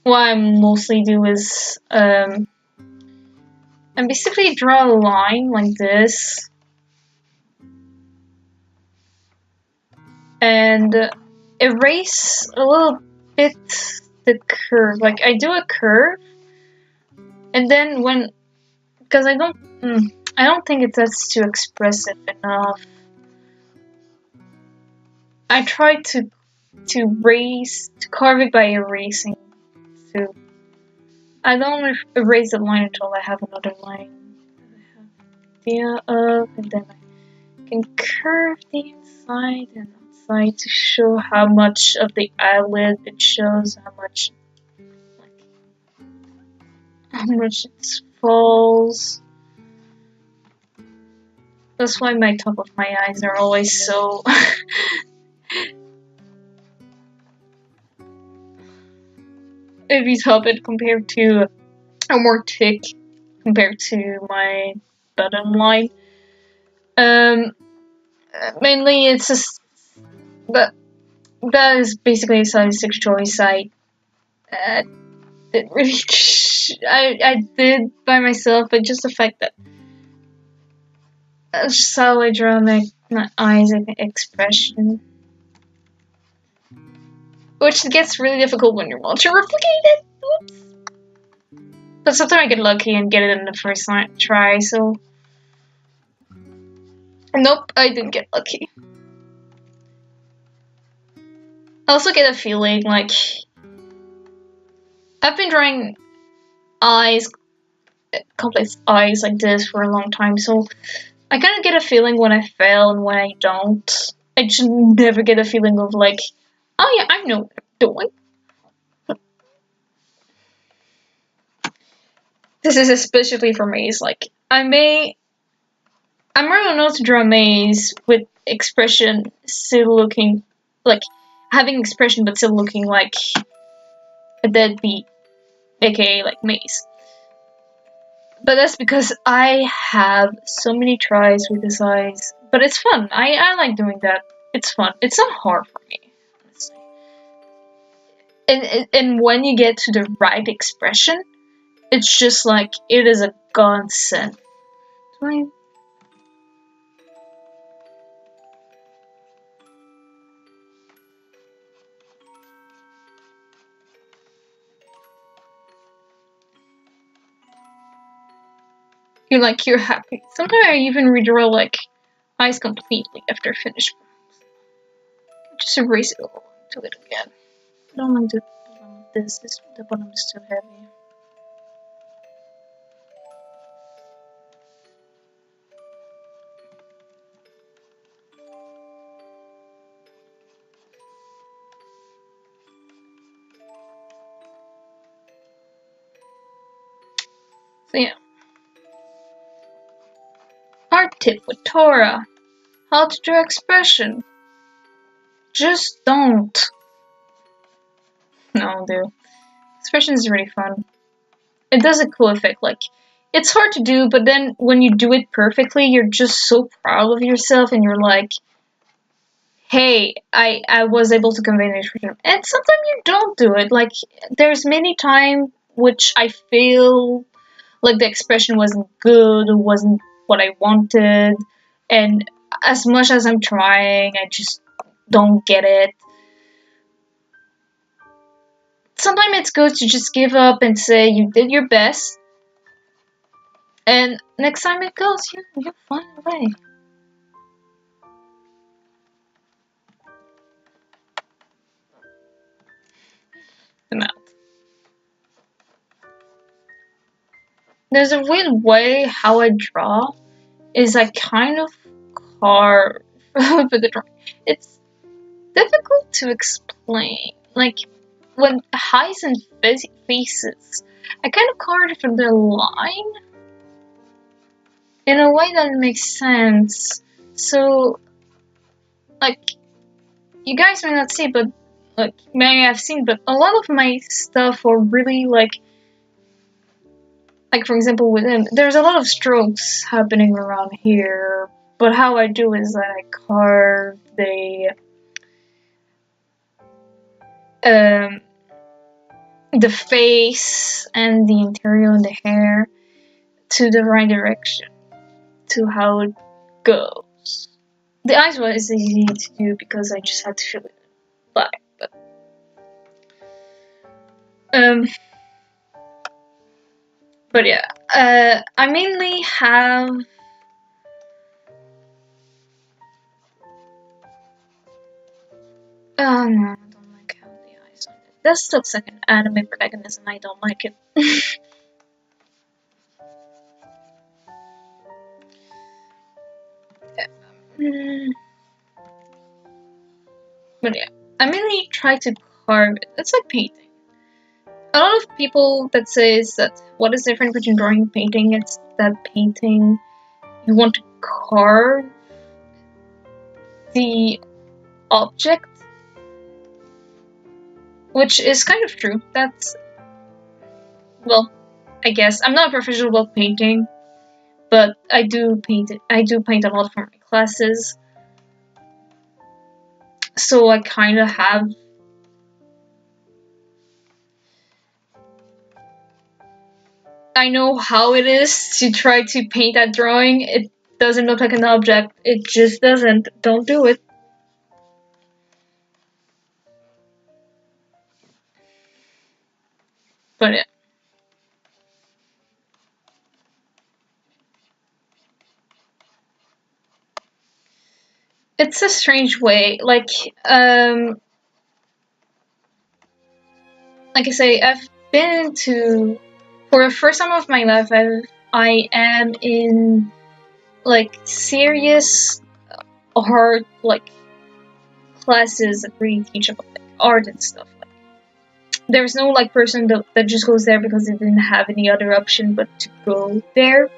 what I mostly do is, I basically draw a line like this, and erase a little bit the curve. Like, I do a curve, and then because I don't think that's too expressive enough. I try to carve it by erasing. So I don't erase the line until I have another line idea of, and then I can curve the inside and outside to show how much of the eyelid it shows, how much it falls. That's why my top of my eyes are always so heavy top compared to a more thick compared to my bottom line. Mainly it's just that is basically a stylistic choice I didn't really I did by myself, but just the fact that that's just how I draw my eyes and expression, which gets really difficult when you're multi-replicated. Oops. But sometimes I get lucky and get it in the first try, so nope, I didn't get lucky. I also get a feeling like I've been drawing eyes, complex eyes like this for a long time, so I kind of get a feeling when I fail and when I don't. I just never get a feeling of like, oh yeah, I know what I'm doing. This is especially for maze. Like, I'm really not to draw maze with expression still looking like having expression but still looking like a deadbeat, aka like maze. But that's because I have so many tries with this eyes. But it's fun. I like doing that. It's fun. It's not hard for me, honestly. And when you get to the right expression, it's just like it is a godsend. You're happy. Sometimes I even redraw like eyes completely after finish. Just erase it all, do it again. I don't like the bottom of this. The bottom is too heavy. So yeah. Art tip with Tora. How to draw expression. Just don't. No, dude. Expression is really fun. It does a cool effect. Like, it's hard to do, but then when you do it perfectly, you're just so proud of yourself, and you're like, hey, I was able to convey an expression. And sometimes you don't do it. Like, there's many times which I feel like the expression wasn't good, or wasn't what I wanted, and as much as I'm trying, I just don't get it. Sometimes it's good to just give up and say you did your best, and next time it goes, you'll find a way. The mouth. There's a weird way how I draw is I kind of carve with the drawing. It's difficult to explain. Like when eyes and faces, I kind of carved from the line in a way that makes sense. So, like, you guys may not see, but like may have seen, but a lot of my stuff are really like for example with him, there's a lot of strokes happening around here. But how I do is that I carve the face and the interior and the hair to the right direction to how it goes. The eyes was easy to do because I just had to fill it black, but yeah, I mainly have oh no, I don't like how the eyes are. That looks like an anime protagonist and I don't like it. But yeah, I mainly try to carve it. It's like painting. A lot of people that says that what is different between drawing and painting, it's that painting you want to carve the object, which is kind of true. That's, well, I guess. I'm not a professional about painting, but I do paint it. I do paint a lot for my classes. So I kind of have... I know how it is to try to paint that drawing. It doesn't look like an object. It just doesn't. Don't do it. But yeah. It's a strange way. Like I say, I've been to... For the first time of my life, I am in, like, serious art, like, classes that really teach about, like, art and stuff. Like, there's no, like, person that just goes there because they didn't have any other option but to go there.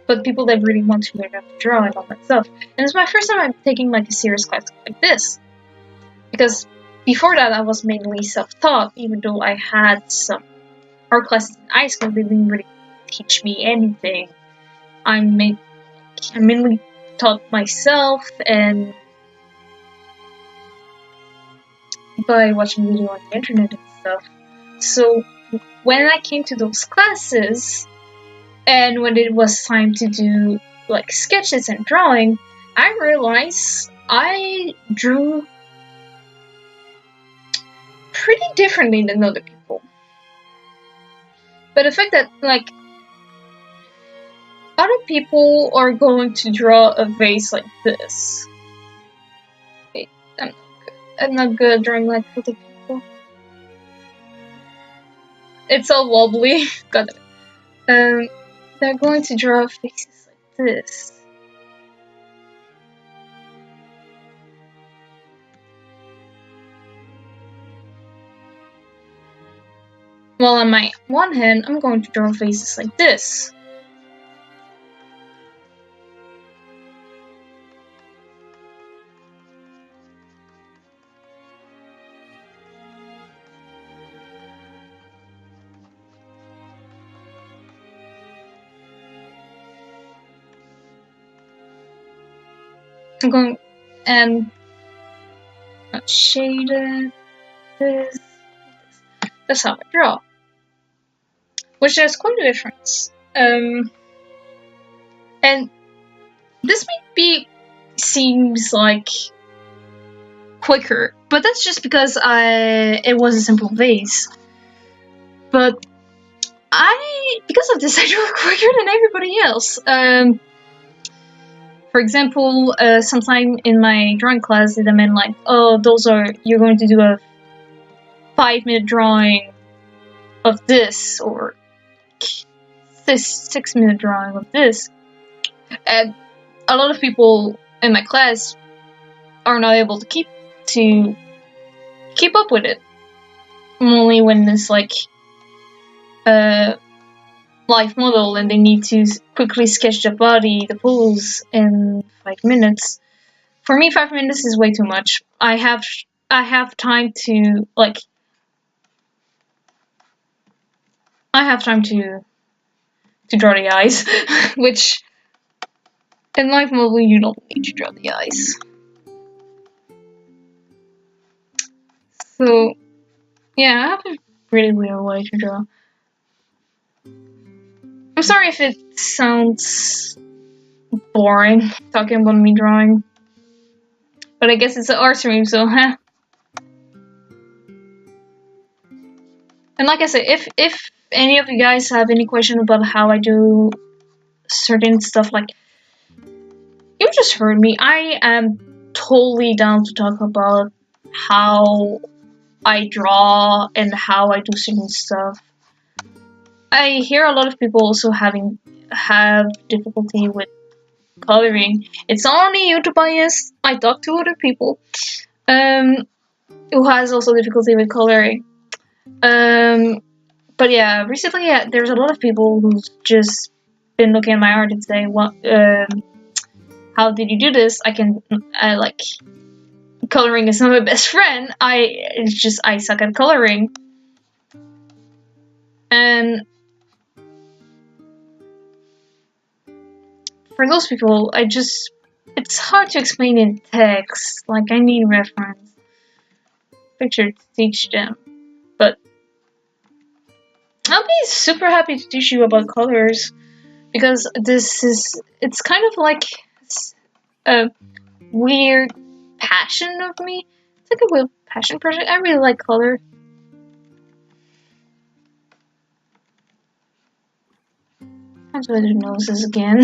But people that really want to learn how to draw and all that stuff. And it's my first time I'm taking, like, a serious class like this. Because before that, I was mainly self-taught, even though I had some art classes in high school. They didn't really teach me anything. I mainly taught myself and by watching video on the internet and stuff. So when I came to those classes, and when it was time to do like sketches and drawing, I realized I drew pretty differently than other people. But the fact that, like, other people are going to draw a vase like this. Wait, I'm not good at drawing like other people. It's all wobbly. Got it. They're going to draw faces like this. Well, on my one hand, I'm going to draw faces like this. I'm going and shade it, this. That's how I draw. Which is quite a difference. And this maybe seems like quicker, but that's just because it was a simple vase. But because of this, I drew quicker than everybody else. For example, sometime in my drawing class, they meant like, oh, you're going to do a 5-minute drawing of this, or this 6-minute drawing of this. And a lot of people in my class are not able to keep up with it. Only when it's like life model and they need to quickly sketch the body, the pose in 5 minutes. For me, 5 minutes is way too much. I have time to draw the eyes, which in life model you don't need to draw the eyes. So yeah, I have a really weird way to draw. I'm sorry if it sounds boring talking about me drawing, but I guess it's an art stream, so huh. And like I said, if any of you guys have any question about how I do certain stuff, like, you just heard me, I am totally down to talk about how I draw and how I do certain stuff. I hear a lot of people also have difficulty with coloring. It's not only you to bias. I talk to other people who has also difficulty with coloring. But yeah, recently there's a lot of people who's just been looking at my art and saying, "What? How did you do this?" I like, coloring is not my best friend. I suck at coloring, and for those people, it's hard to explain in text. Like, I need reference picture to teach them. But I'll be super happy to teach you about colors, because it's kind of like a weird passion of me. It's like a weird passion project. I really like color. I do the noses again.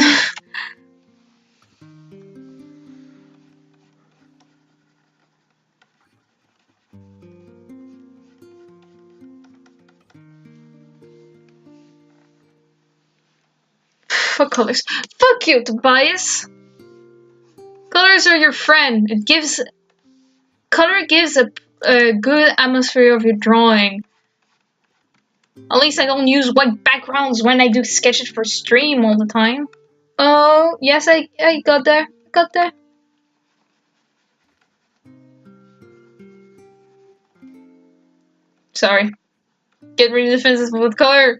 Fuck colors. Fuck you, Tobias. Colors are your friend. Color gives a good atmosphere of your drawing. At least I don't use white backgrounds when I do sketches for stream all the time. Oh, yes, I got there. Got there. Sorry. Get rid of the fences with color.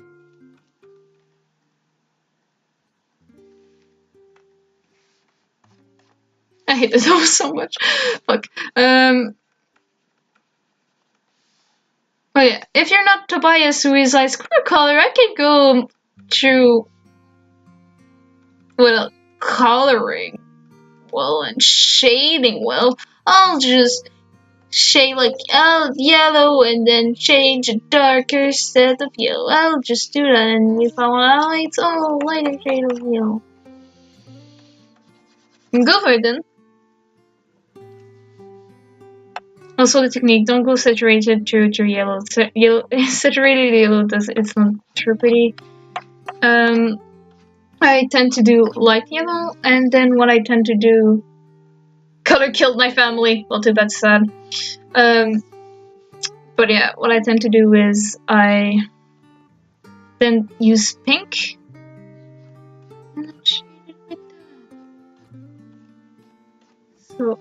I hate this so much. Fuck. Oh yeah, if you're not Tobias, who is like, screw color, I can go through, well, coloring, well, and shading, well, I'll just shade like, yellow, and then change a darker set of yellow. I'll just do that, and if I want to light, lighter shade of yellow. Go for it then. Also, the technique, don't go saturated to yellow. Saturated yellow it's not too pretty. I tend to do light yellow, and then what I tend to do, color killed my family. Well, too bad, sad. But yeah, what I tend to do is I then use pink. And then shade it with that. So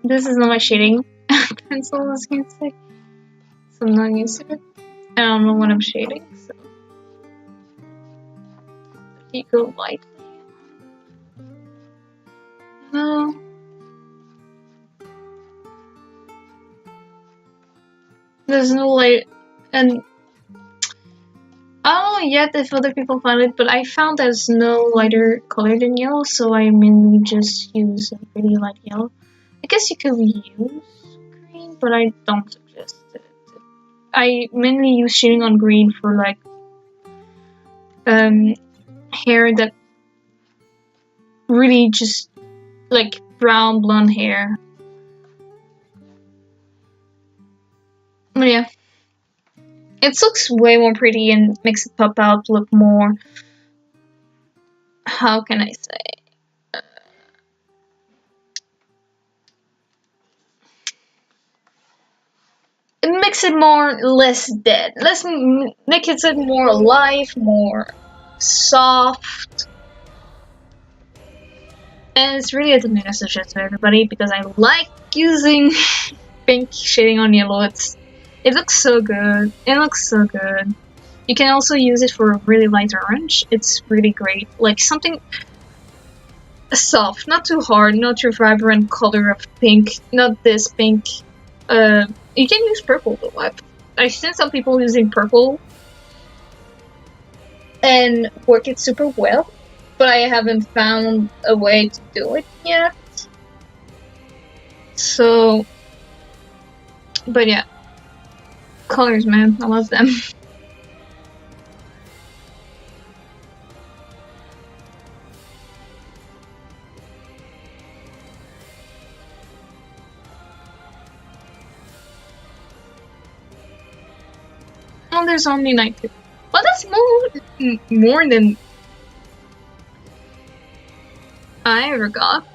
this is not my shading pencil, as you can see. So I'm not used to it. I don't know what I'm shading, so you go lightly. No. There's no light, and I don't know yet if other people find it, but I found there's no lighter color than yellow, so I mainly just use a really light yellow. I guess you could use green, but I don't suggest it. I mainly use shading on green for like hair that really just like brown blonde hair. But yeah, it looks way more pretty and makes it pop out, look more, how can I say, it makes it less dead. Let's make it more alive, more soft. And it's really a technique I suggest to everybody because I like using pink shading on yellow. It looks so good. It looks so good. You can also use it for a really light orange. It's really great. Like something soft, not too hard, not too vibrant color of pink. Not this pink. You can use purple though. I've seen some people using purple and work it super well, but I haven't found a way to do it yet. So, but yeah, colors, man, I love them. Oh, there's only 90. Well, that's more than I ever got.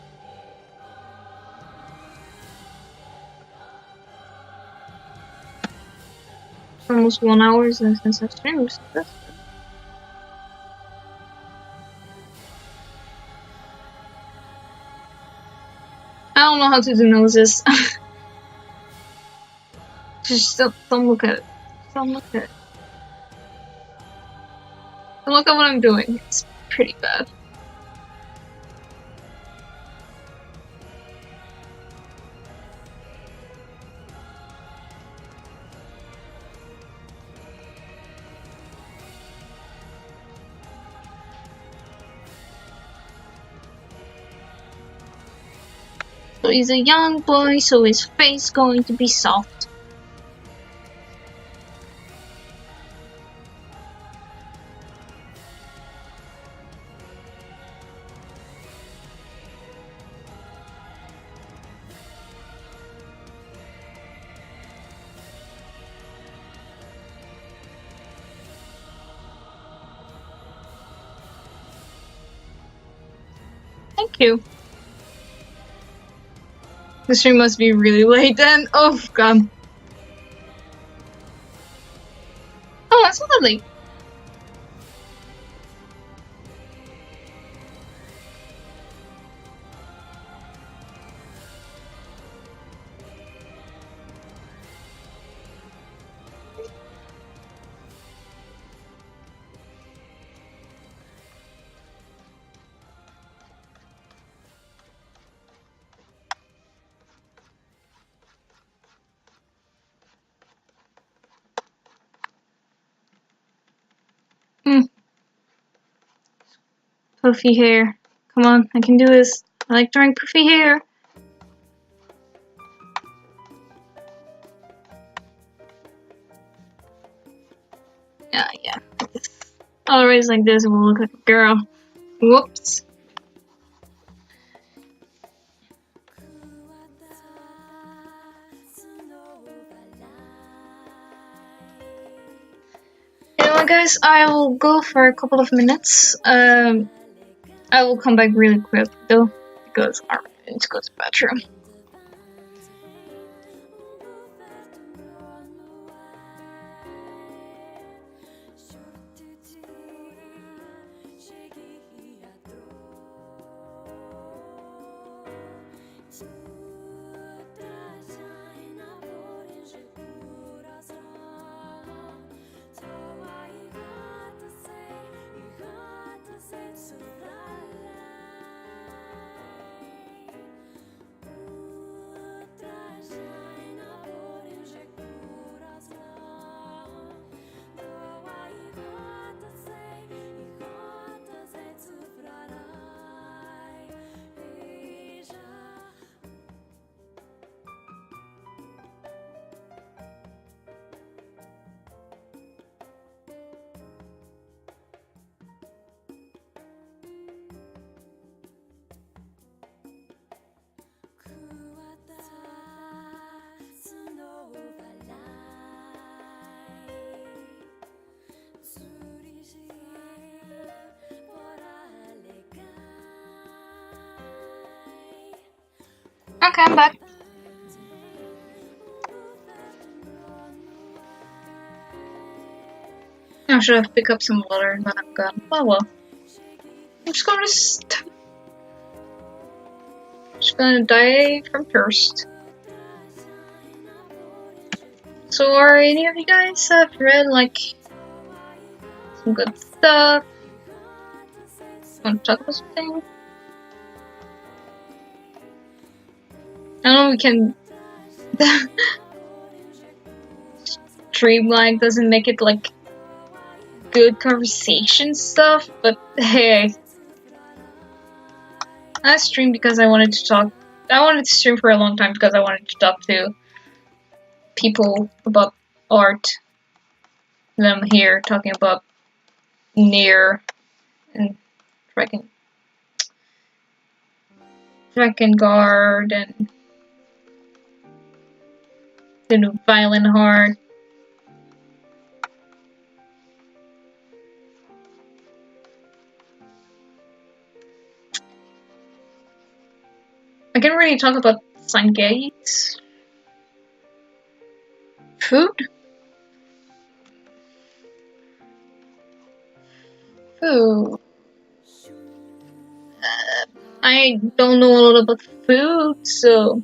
Almost 1 hour since I streamed this. I don't know how to do noses. Just don't look at it. Don't look at it. Don't look at what I'm doing. It's pretty bad. So he's a young boy, so his face going to be soft. Thank you. The stream must be really late then. Oh god. Oh, that's lovely. Puffy hair. Come on, I can do this. I like drawing puffy hair. Yeah. Always like this will look like a girl. Whoops. You know what, guys? I will go for a couple of minutes. I will come back really quick though, because I need to go to the bathroom. Okay, I'm back. I should have picked up some water, but I'm gone. Oh well. I'm just gonna die from thirst. So are any of you guys have read like some good stuff? Want to talk about something? I know we can. Stream lag doesn't make it like good conversation stuff, but hey. I streamed because I wanted to talk. I wanted to stream for a long time because I wanted to talk to people about art. And I'm here talking about Near and Drakengard and the new Violent Heart. I can really talk about Sangeit's food. Food. I don't know a lot about food, so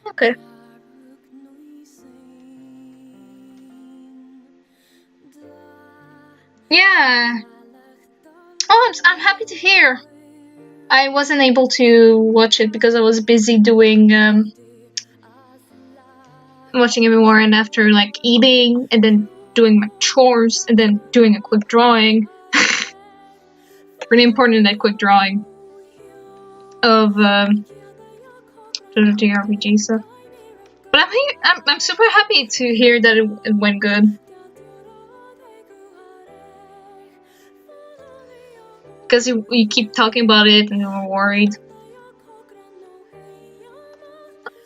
okay. Yeah. Oh, I'm happy to hear. I wasn't able to watch it because I was busy doing watching it more, and after like eating and then doing my chores and then doing a quick drawing. Really important, that quick drawing. of JRPG stuff. But I'm super happy to hear that it went good. Because you keep talking about it and you were worried.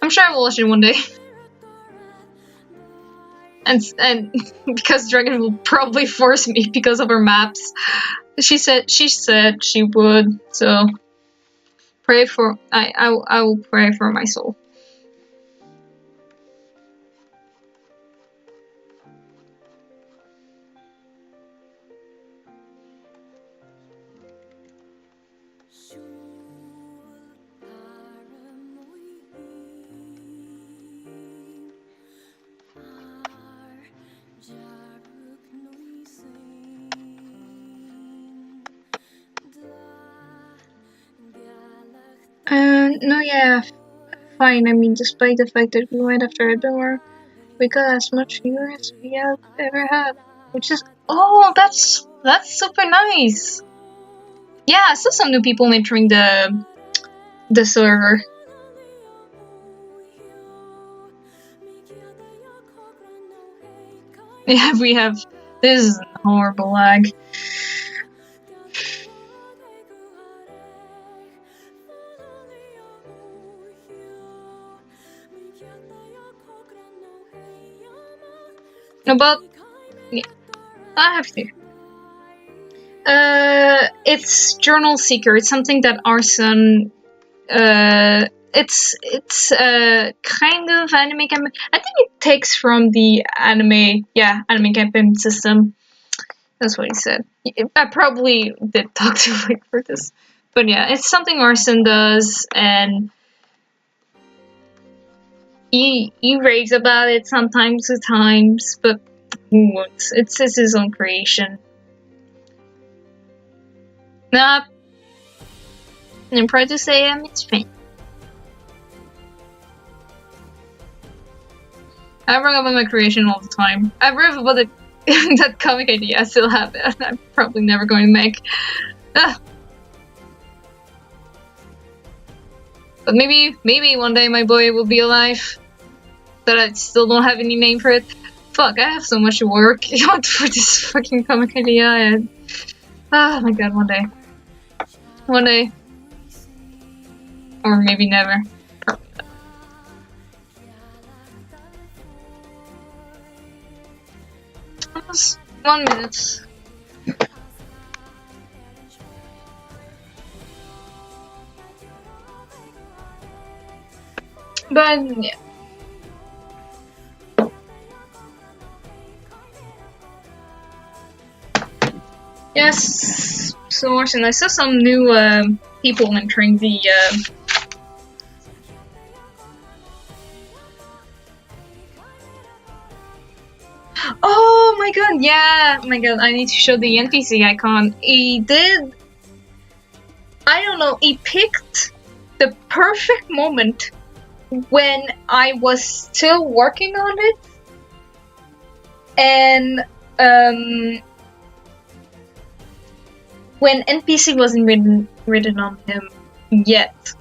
I'm sure I will watch it one day. And because Dragon will probably force me because of her maps. She said she would, so pray for I will pray for my soul. No, yeah, fine. I mean, despite the fact that we went after Edward, we got as much views as we have ever had, which is that's super nice. Yeah, I saw some new people entering the server. Yeah, we have. This is horrible lag. No, but yeah, I have to. It's Journal Seeker. It's something that Arson. It's kind of anime campaign. I think it takes from the anime campaign system. That's what he said. I probably did talk too late for this, but yeah, it's something Arson does, and he raves about it sometimes at times, but it's his own creation. Nah, I'm proud to say I'm its fan. I bring up my creation all the time. I rave about it, that comic idea. I still have it. I'm probably never going to make. But maybe one day my boy will be alive. That I still don't have any name for it. Fuck, I have so much work for this fucking comic idea, and oh my god, one day. One day. Or maybe never. Probably never. Almost 1 minute. But yeah. Yes, so awesome. I saw some new people entering the Oh my god, yeah! Oh my god, I need to show the NPC icon. He did... I don't know, he picked the perfect moment when I was still working on it. And, when NPC wasn't written on him yet.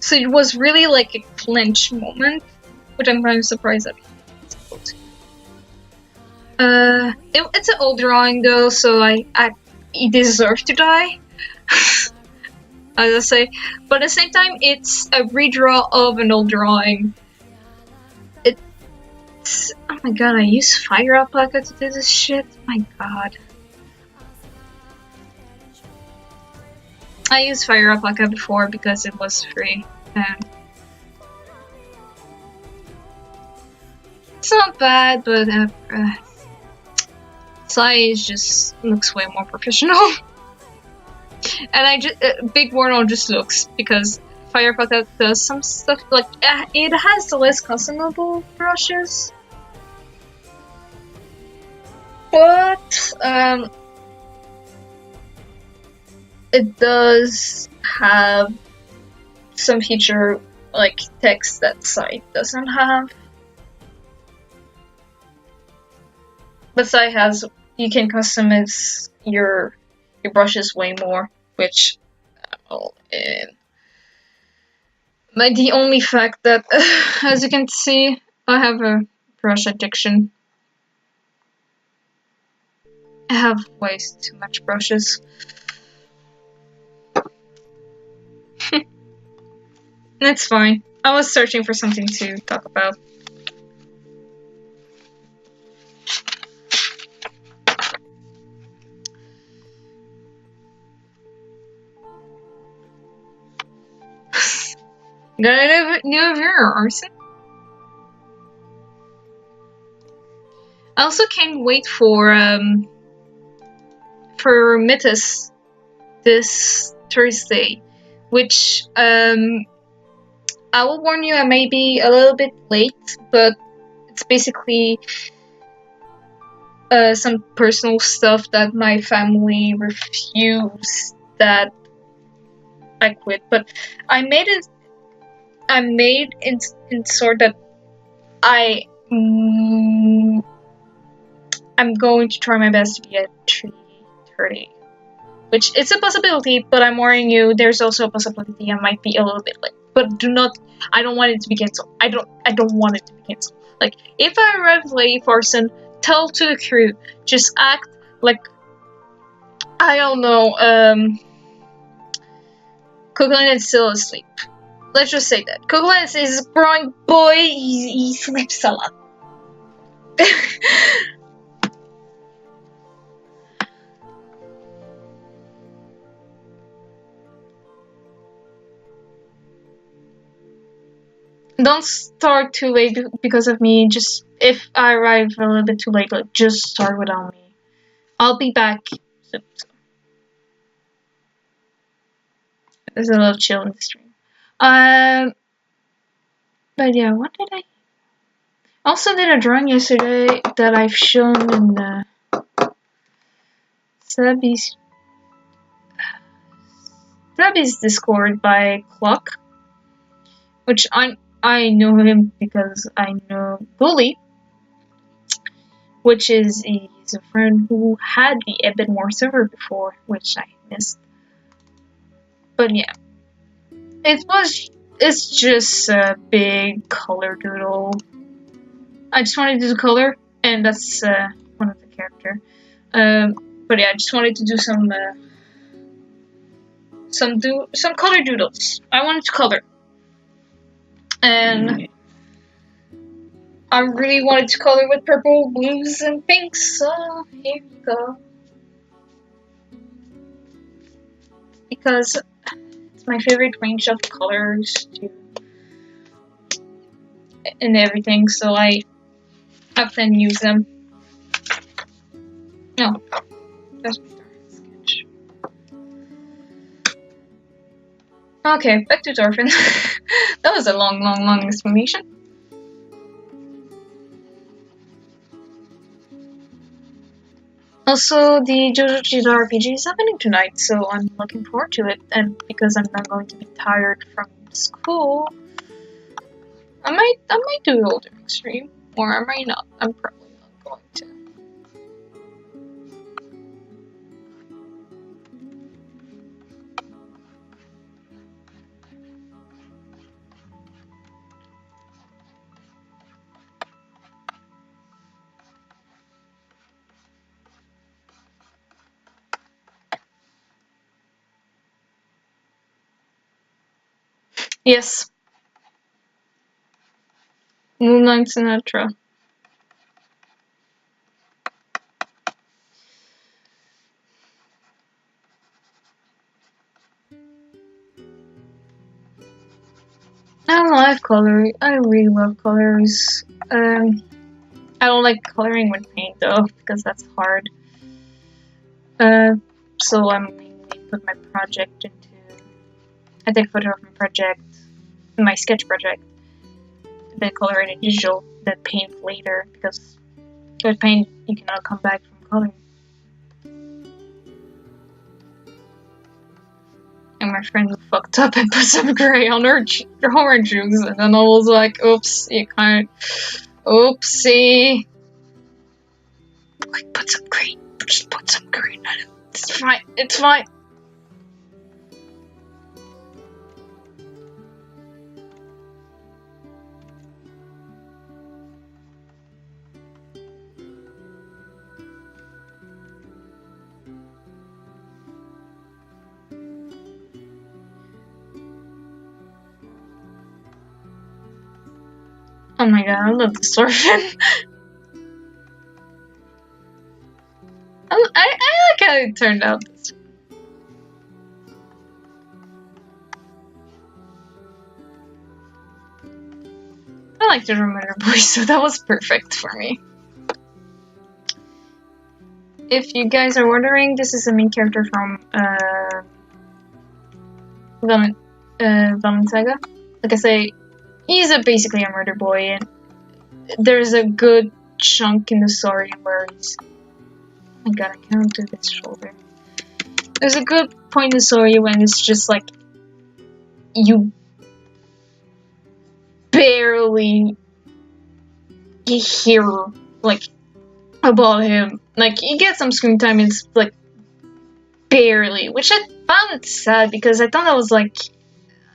So it was really like a clinch moment, which I'm kind of surprised that it's an old drawing though, so he deserves to die. As I say, but at the same time, it's a redraw of an old drawing. It's oh my god, I use Fire Alpaca to do this shit. My god, I used Fire Alpaca before because it was free. And it's not bad, but Sai just looks way more professional. And I just Big World just looks because Fire Alpaca does some stuff like it has the less customable brushes, but it does have some feature like text that Sai doesn't have. But Sai has, you can customize your brushes way more, which all in. But the only fact that, as you can see, I have a brush addiction. I have way too much brushes. That's fine. I was searching for something to talk about. Got a new viewer, Arson. I also can't wait for Mythos this Thursday, which I will warn you, I may be a little bit late, but it's basically some personal stuff that my family refused that I quit. But I made it. I made it in sort that I'm going to try my best to be at 3:30. Which it's a possibility, but I'm warning you, there's also a possibility I might be a little bit late. But I don't want it to be cancelled. I don't want it to be cancelled. Like, if I arrive late, Farson, tell to the crew. Just act like, I don't know, Coquelin is still asleep. Let's just say that. Coquelin is a growing boy, he sleeps a lot. Don't start too late because of me. Just if I arrive a little bit too late, like, just start without me. I'll be back soon. There's a little chill in the stream. But yeah, what did I also did a drawing yesterday that I've shown in Sebby's Discord by Clock, which I know him because I know Bully, which he's a friend who had the Ebonmore server before, which I missed. But yeah, it's just a big color doodle. I just wanted to do color, and that's one of the character. But yeah, I just wanted to do some color doodles. I wanted to color, and I really wanted to color with purple, blues, and pinks. So here you go, because it's my favorite range of colors and everything. So I often use them. No, that's sketch. Okay, back to Dorfin. That was a long explanation. Also, the JoJo's RPG is happening tonight, so I'm looking forward to it. And because I'm not going to be tired from school, I might do the older stream, or I might not. I'm probably not going to. Yes. Moonlight Sinatra. I love coloring. I really love colors. I don't like coloring with paint though, because that's hard. So I'm mainly put my project into. I take a photo of my project, my sketch project, then color it in digital, then paint later, because with paint you cannot come back from coloring. And my friend fucked up and put some gray on her orange juice, and then I was like, oops, you can't. Oopsie. Like, put some green. Just put some green on it. It's fine. It's fine. Oh my god, I love this orphan. I like how it turned out. I like the Reminder Boy, so that was perfect for me. If you guys are wondering, this is the main character from Vinland Saga. Like I say, he's basically a murder boy, and there's a good chunk in the story where he's... Oh my god, I can't do this shoulder. There's a good point in the story when it's just like you barely hear like about him. Like he gets some screen time, and it's like barely, which I found sad because I thought that was like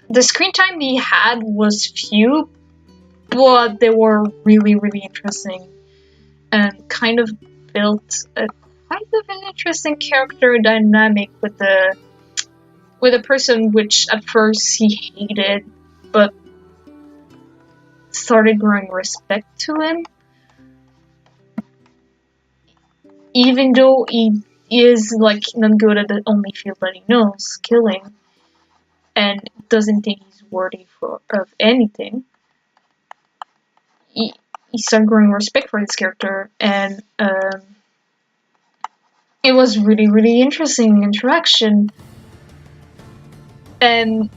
the screen time he had was few, but they were really interesting and kind of built a kind of an interesting character dynamic with a person which at first he hated, but started growing respect to him. Even though he is like not good at the only field that he knows, killing, and doesn't think he's worthy of anything, he started growing respect for this character, and it was really interesting interaction. And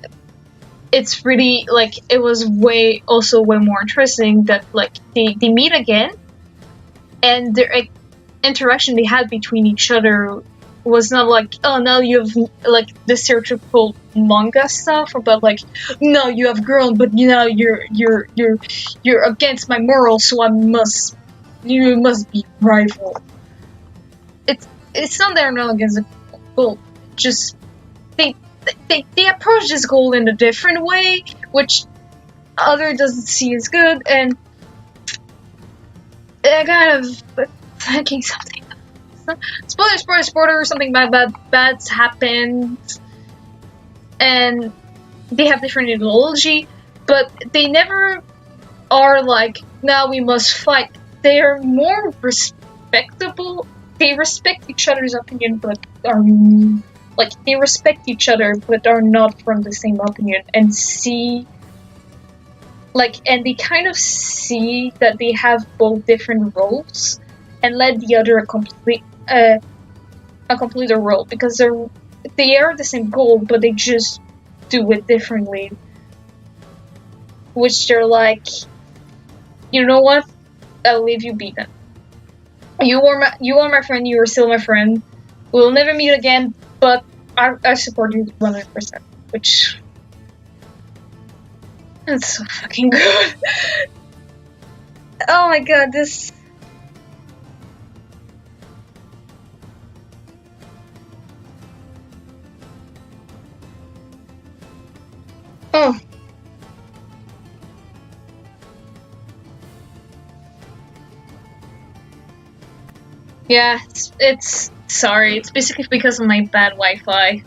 it's really like it was way more interesting that like they meet again, and their interaction they had between each other was not like, oh, now you have like the stereotypical manga stuff about like, no, you have grown, but you know you're against my morals, so you must be rival. It's not they're not against the goal, just they approach this goal in a different way, which other doesn't see as good, and I kind of thinking something. Spoiler, something bad's happened, and they have different ideology, but they never are like, now we must fight. They are more respectable. They respect each other's opinion, but are like they respect each other, but are not from the same opinion, and see. Like, and they kind of see that they have both different roles, and let the other complete their role, because they are the same goal, but they just do it differently. Which they're like, you know what? I'll leave you be then. You are my friend. You are still my friend. We'll never meet again, but I support you 100%. Which that's so fucking good. Oh my god, this. Oh. Yeah, it's sorry. It's basically because of my bad Wi-Fi.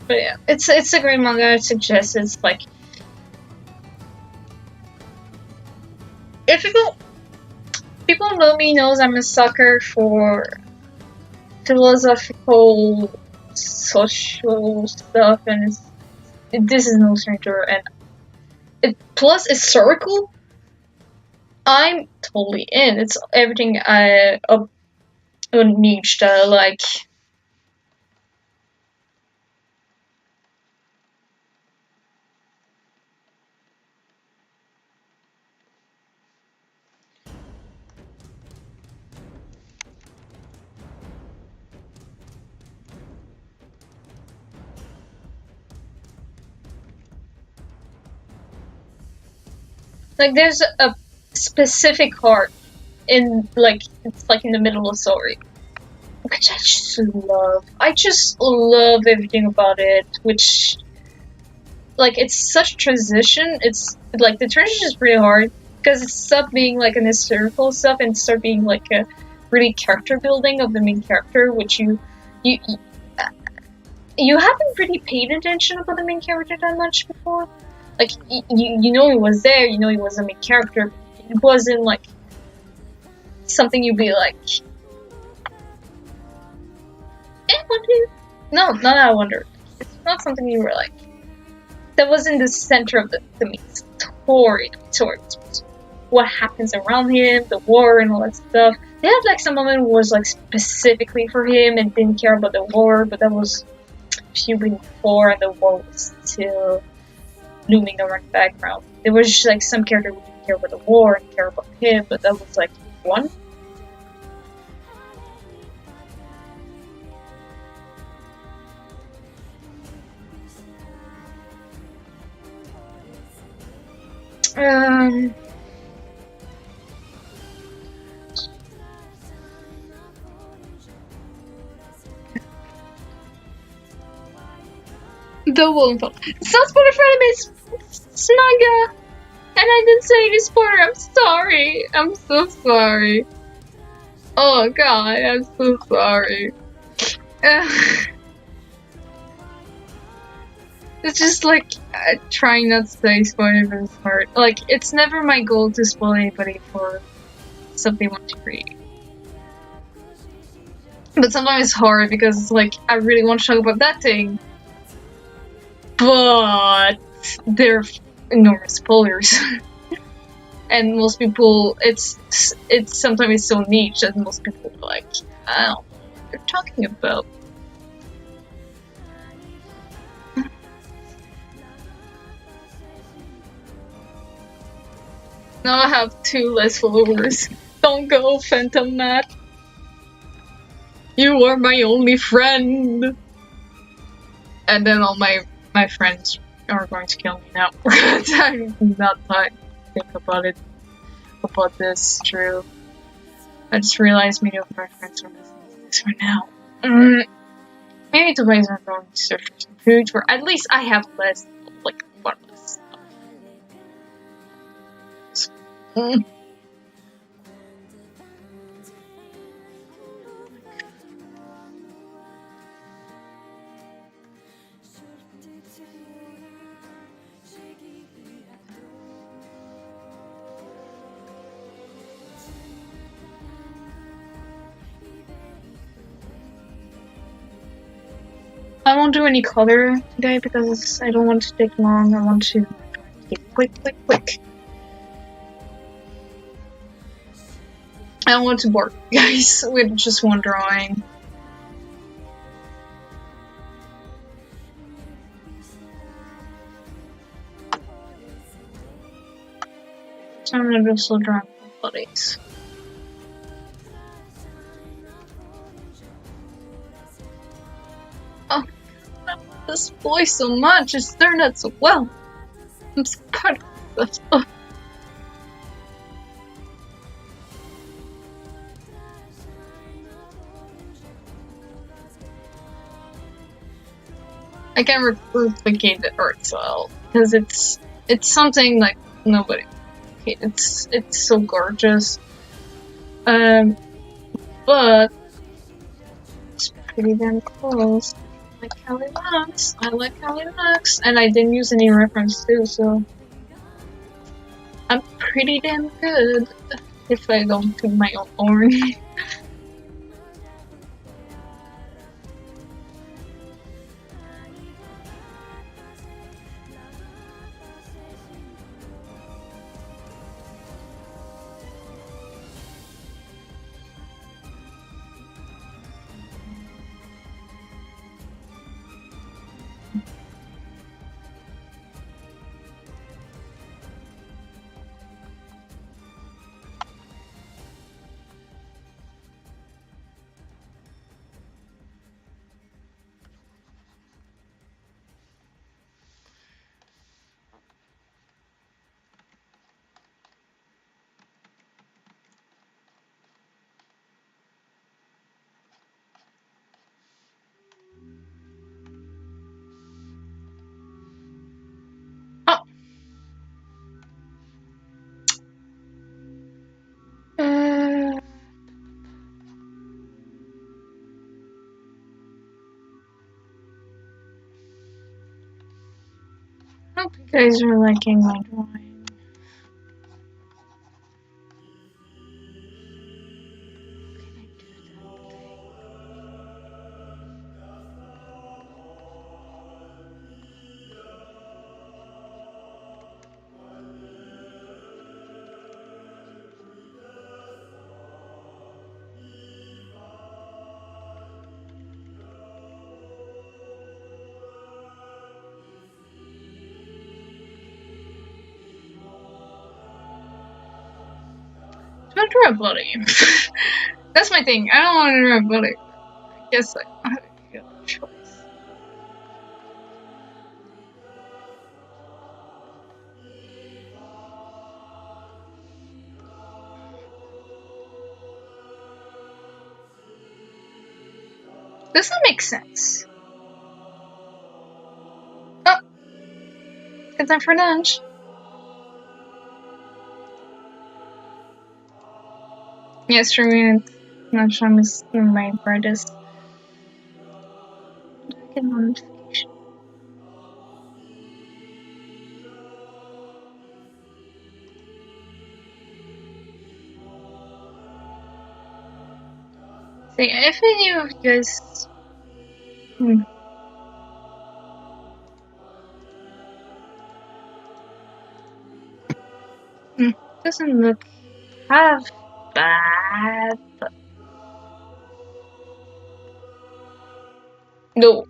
But yeah, it's a great manga. I suggest it's like, if people know me knows I'm a sucker for philosophical, social stuff, and this is no stranger. And plus historical, I'm totally in. It's everything I Nietzsche like. Like there's a specific heart in like it's like in the middle of the story. which I just love. I just love everything about it, which, like, it's such transition. It's like the transition is pretty hard because it stopped being like an historical stuff and start being like a really character building of the main character, which you you haven't really paid attention about the main character that much before. Like you know he was there, you know he was a main character. It wasn't like something you'd be like, what do you? No, not that I wonder. It's not something you were like. That wasn't the center of the main story. What happens around him, the war and all that stuff. They had like some moment was like specifically for him and didn't care about the war, but that was a few weeks before and the war was still looming around the background. There was just like some character who didn't care about the war and care about him, but that was like one. The Wolf. Sounds for the friend is Snugga! And I didn't say any spoiler, I'm sorry. I'm so sorry. Oh god, I'm so sorry. It's just like trying not to say spoiler, but it's hard. Like, it's never my goal to spoil anybody for something they want to read. But sometimes it's hard because it's like, I really want to talk about that thing. But they're enormous spoilers. And most people, it's sometimes so niche that most people are like, I don't know what you're talking about. Now I have 2 less followers. Don't go, Phantom Matt. You are my only friend. And then all my friends are going to kill me now. I'm not time to think about it. About this, true. I just realized many of my friends are listening to this right now. Maybe the ways I'm going to search for some food, or at least I have less, like, one less stuff. I won't do any color today because I don't want to take long. I want to take quick. I don't want to bore you guys with just one drawing. So I'm gonna do slow drawing bodies. Oh, I love this boy so much. It's turned out so well. I'm so proud of myself. I can replicate the art style because it's something like nobody. It's so gorgeous. But it's pretty damn close. I like how it looks. I like how it looks, and I didn't use any reference too, so I'm pretty damn good if I don't do my own orange. Hope you guys are liking my drawing. Don't draw bloody. That's my thing. I don't want to draw bloody. I guess I don't have any other choice. Does that make sense? Oh, good time for lunch. Yes, streaming lunch time is my brightest. I get a notification. See, if any of you guys. Doesn't look half bad, but. No.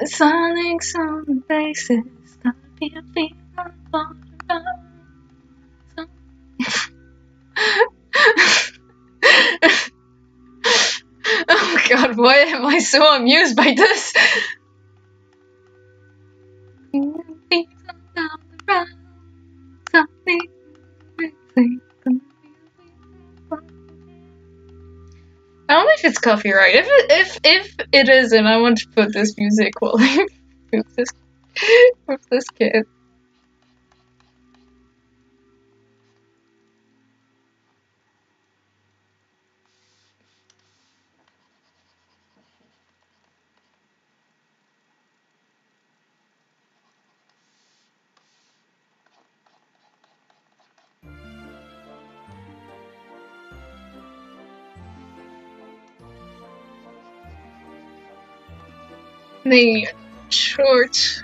Sonics on the bases, gotta be a thing on the Oh god, why am I so amused by this? I don't know if it's copyright. If it isn't, I want to put this music while I move this kid. The short.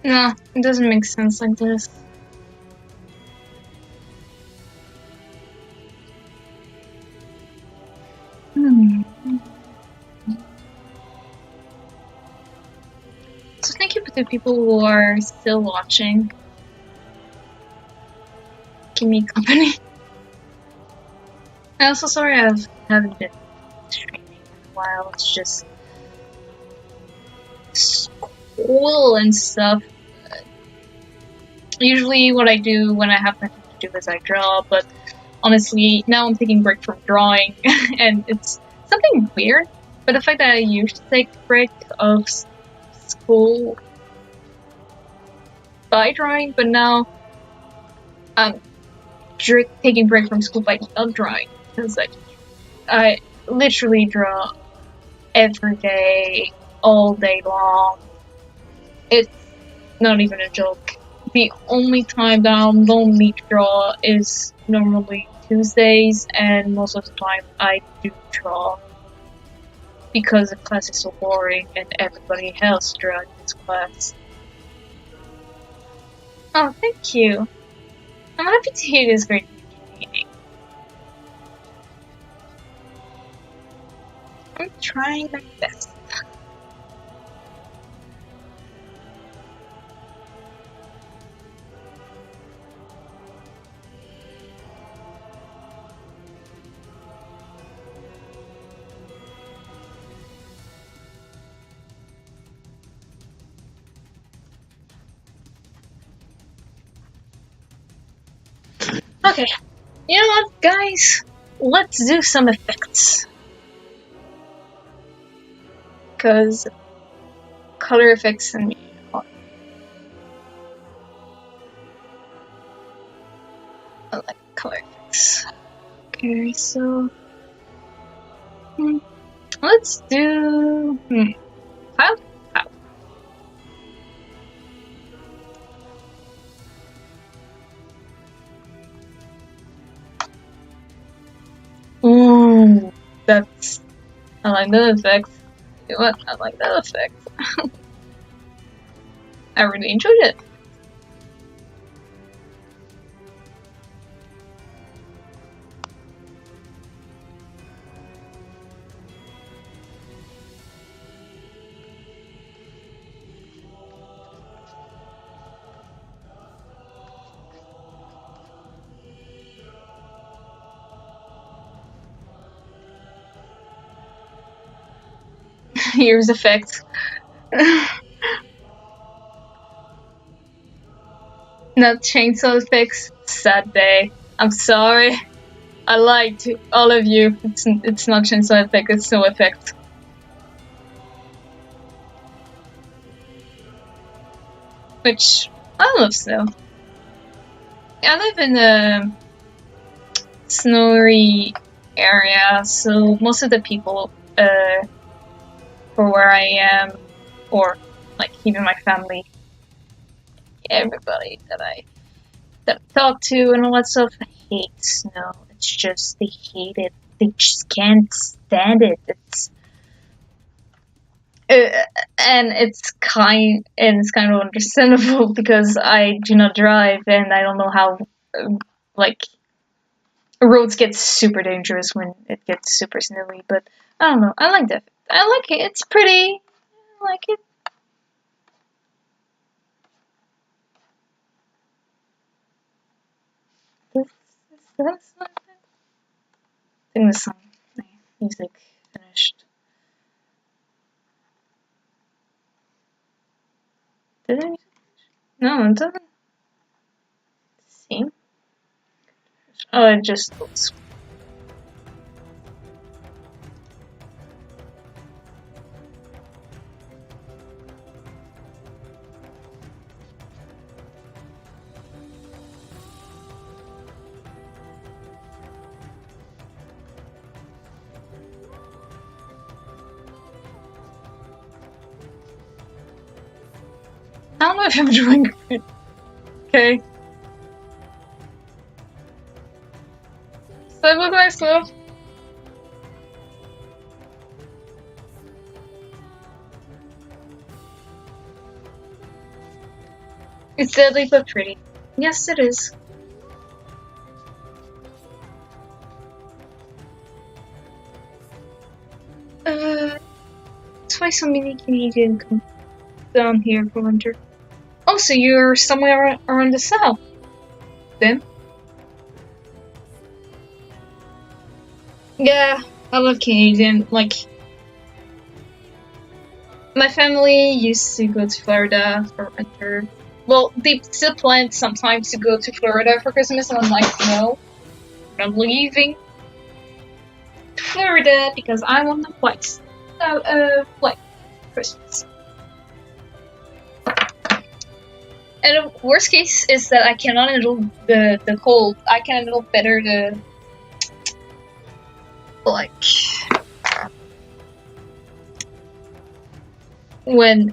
No, it doesn't make sense like this. So thank you for the people who are still watching. Keep me company. I'm also sorry I haven't been streaming in a while. It's just school and stuff. Usually what I do when I have nothing to do is I draw, but honestly, now I'm taking a break from drawing, and it's something weird, but the fact that I used to take a break of school by drawing, but now I'm taking a break from school by not drawing, because I literally draw every day, all day long. It's not even a joke. The only time that I don't need to draw is normally Tuesdays, and most of the time I do draw because the class is so boring and everybody else draws in this class. Oh, thank you. I'm happy to hear this great meeting. I'm trying my best. Okay, you know what, guys? Let's do some effects. Because color effects and I like color effects. Okay, so let's do how? Ooh, that's I like that effect. You know what? I like that effect. I really enjoyed it. Here's effects. Not chainsaw effects. Sad day. I'm sorry. I lied to all of you. It's not chainsaw effect. It's snow effect. Which I love snow. I live in a snowy area, so most of the people for where I am, or like even my family, everybody that I talk to and all that stuff hate snow. It's just they hate it. They just can't stand it. And it's kind of understandable because I do not drive and I don't know how like roads get super dangerous when it gets super snowy. But I don't know. I like that. I like it. It's pretty. I like it. This I think the song music finished. Did it? No, it doesn't seem. Oh, it just looks. I don't know if I'm doing it. Okay. So I look myself. It's deadly but pretty. Yes, it is. That's why so many Canadians come down here for winter. Oh, so you're somewhere around the south, then? Yeah, I love Canadian. Like, my family used to go to Florida for winter. Well, they still plan sometimes to go to Florida for Christmas, and I'm like, no, I'm leaving Florida because I want the flights. Like Christmas. And the worst case is that I cannot handle the cold. I can handle better the like when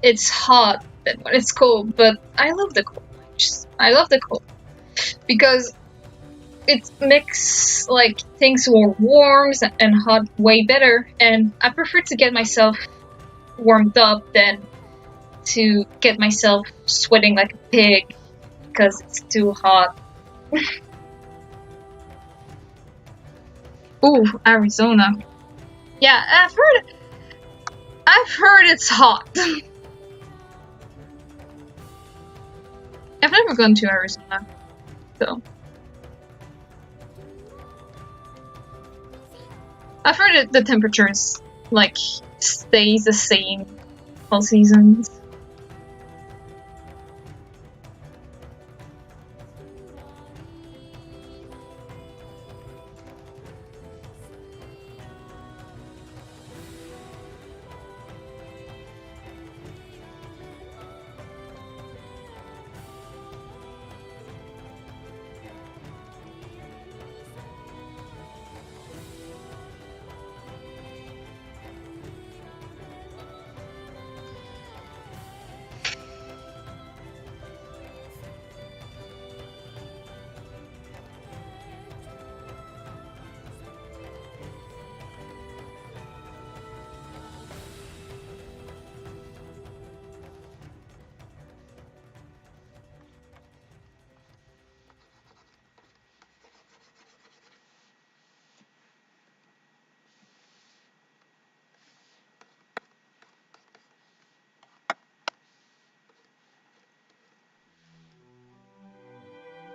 it's hot than when it's cold. But I love the cold. I love the cold because it makes like things more warm and hot way better, and I prefer to get myself warmed up than to get myself sweating like a pig because it's too hot. Ooh, Arizona. Yeah, I've heard it's hot. I've never gone to Arizona, so I've heard that the temperatures like stays the same all seasons.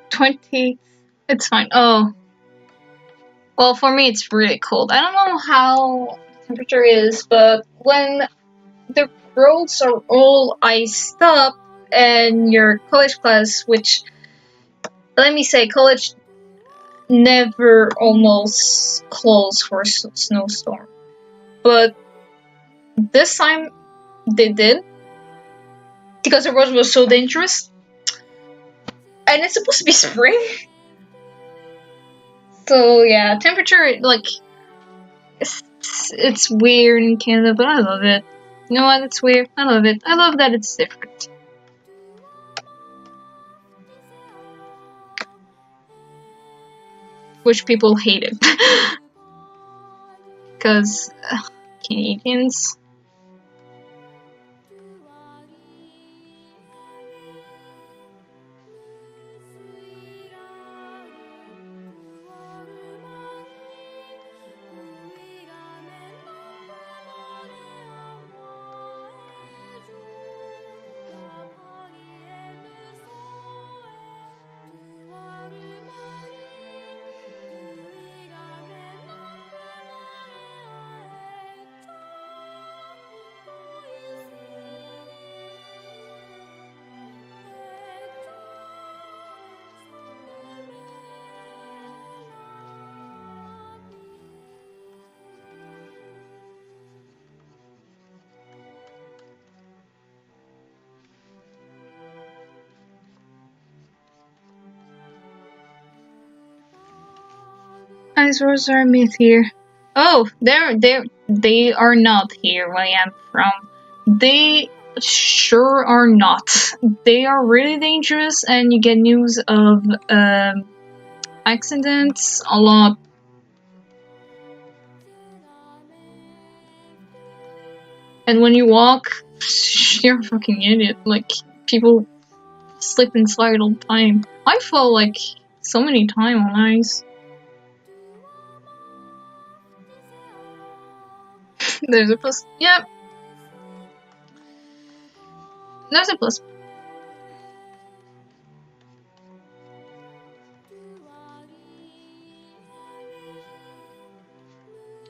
'20. It's fine. Oh, well, for me it's really cold. I don't know how the temperature is, but when the roads are all iced up and your college class, which let me say, college never almost closed for a snowstorm, but this time they did because the road was so dangerous, and it's supposed to be spring. So yeah, temperature like it's weird in Canada, but I love it. You know what? It's weird. I love it. I love that it's different. Which people hate it. Because Canadians. Dinosaurs are a myth here. Oh, they are not here where I am from. They sure are not. They are really dangerous, and you get news of accidents a lot. And when you walk, you're a fucking idiot. Like, people slip and slide all the time. I fall like so many times on ice. There's a plus. Yep. There's a plus.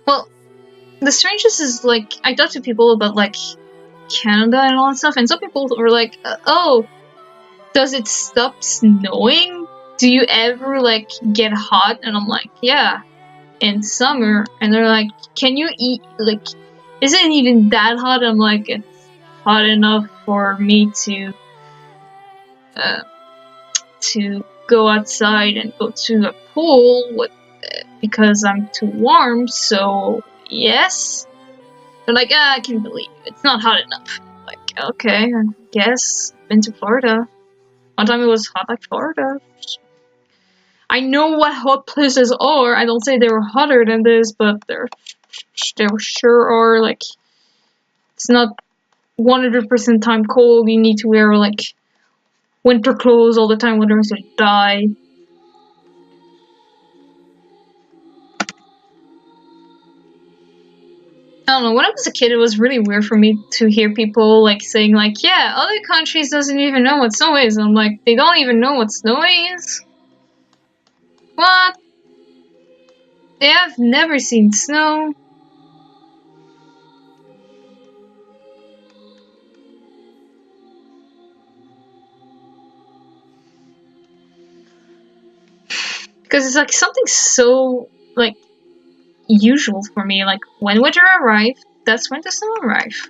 Well, the strangest is like I talked to people about like Canada and all that stuff, and some people were like, "Oh, does it stop snowing? Do you ever like get hot?" And I'm like, "Yeah, in summer." And they're like, "Can you eat like? Is it even that hot?" I'm like, "It's hot enough for me to go outside and go to a pool with, because I'm too warm. So yes." They're like, I can believe it. It's not hot enough. I'm like, okay, I guess. Been to Florida. One time it was hot like Florida. I know what hot places are. I don't say they're hotter than this, but there sure are. Like, it's not 100% time cold. You need to wear like winter clothes all the time, otherwise you'll die. I don't know, when I was a kid, it was really weird for me to hear people, like, saying, like, yeah, other countries doesn't even know what snow is. I'm like, they don't even know what snow is? What? They have never seen snow? Because it's, like, something so, like, usual for me. Like, when winter arrives, that's when the snow arrives.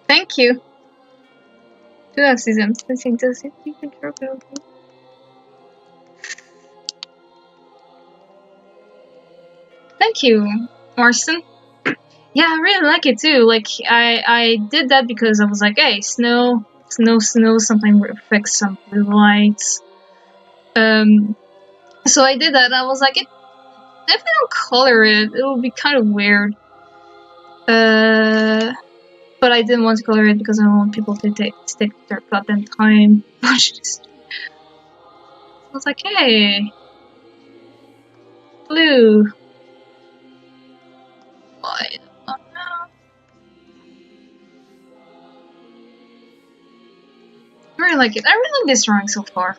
Thank you. Do have seasons. I think does it even Thank you, Marston. Yeah, I really like it too. Like, I did that because I was like, hey, snow, sometimes reflects some blue lights. So I did that, and I was like, if I don't color it, it will be kind of weird. But I didn't want to color it because I don't want people to take their goddamn time. I was like, hey, blue. Why? Oh, no. I really like it. I really like this drawing so far.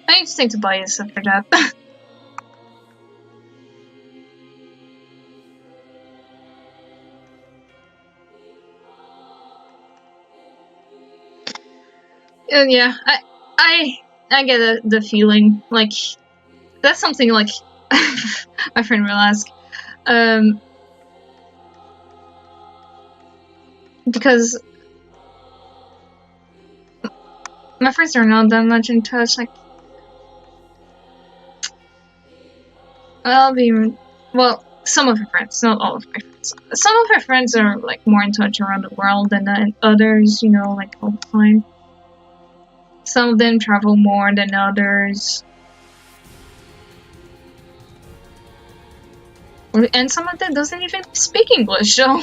I need to take to bias after that. And yeah, I get the feeling, like, that's something, like, my friend will ask. Because my friends are not that much in touch, like, well, some of her friends, not all of my friends. Some of her friends are, like, more in touch around the world than others, you know, like, all the time. Some of them travel more than others. And some of them doesn't even speak English, so...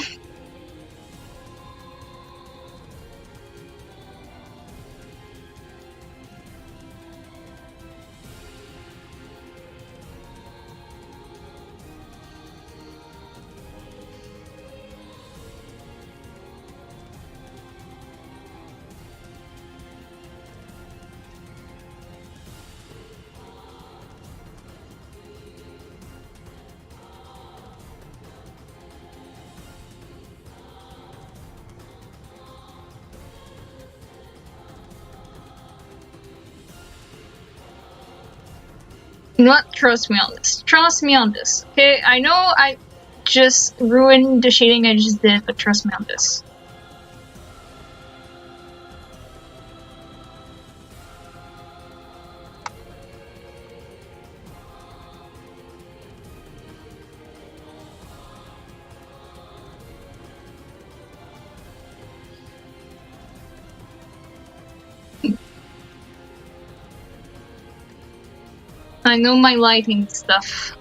Not trust me on this. Trust me on this. Okay, I know I just ruined the shading I just did, but trust me on this. I know my lighting stuff.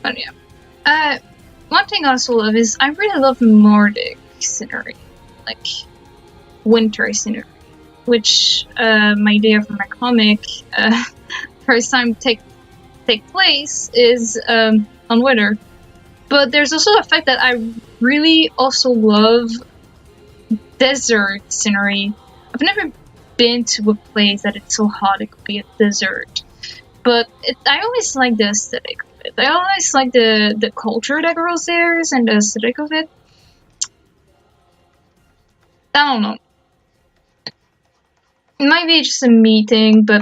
But yeah. One thing I also love is I really love Nordic scenery. Like, winter scenery. which my idea for my comic first time take place is on winter. But there's also a fact that I really also love desert scenery. I've never been to a place that it's so hot it could be a desert. But I always like the aesthetic of it. I always like the culture that grows there and the aesthetic of it. I don't know. It might be just a me thing, but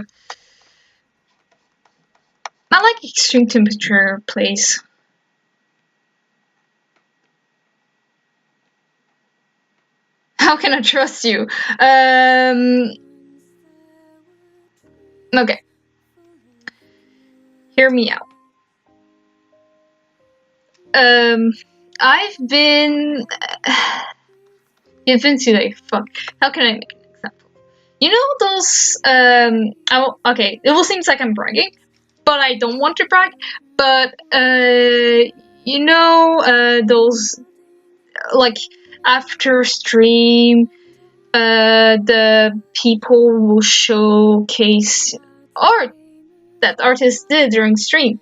I like extreme temperature place. How can I trust you? Okay. Hear me out. I've been... You've been to like, fuck. How can I make an example? You know those, okay, it will seem like I'm bragging, but I don't want to brag, but, you know, those, like, after stream, the people will showcase art that artists did during stream.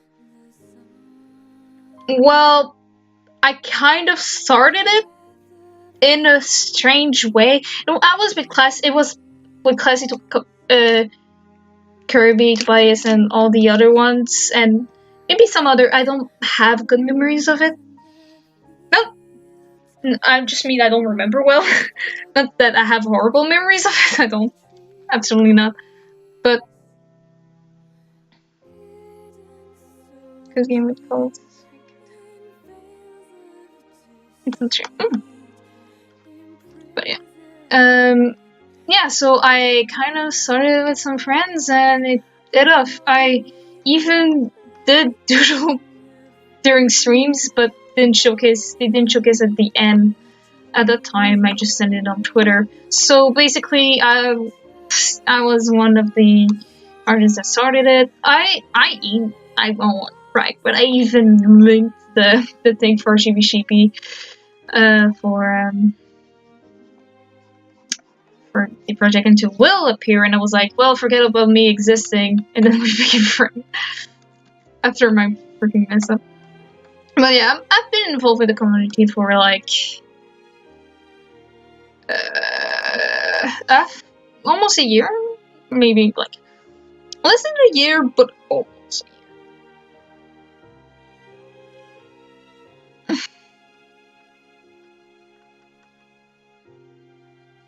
Well, I kind of started it in a strange way. No, I was with class. It was with Classy, Kirby, Tobias, and all the other ones, and maybe some other. I don't have good memories of it. No, I just mean I don't remember well. Not that I have horrible memories of it. I don't. Absolutely not. But because game with calls. It's But yeah. Yeah, so I kind of started with some friends and it did off. I even did doodle during streams, but they didn't showcase at the end. At that time, I just sent it on Twitter. So basically, I was one of the artists that started it. I won't brag, but I even linked the thing for Sheepy Sheepy for the project until Will appear, and I was like, well, forget about me existing, and then we became friends after my freaking mess up. But yeah, I've been involved with the community for like almost a year, maybe like less than a year, but almost a year.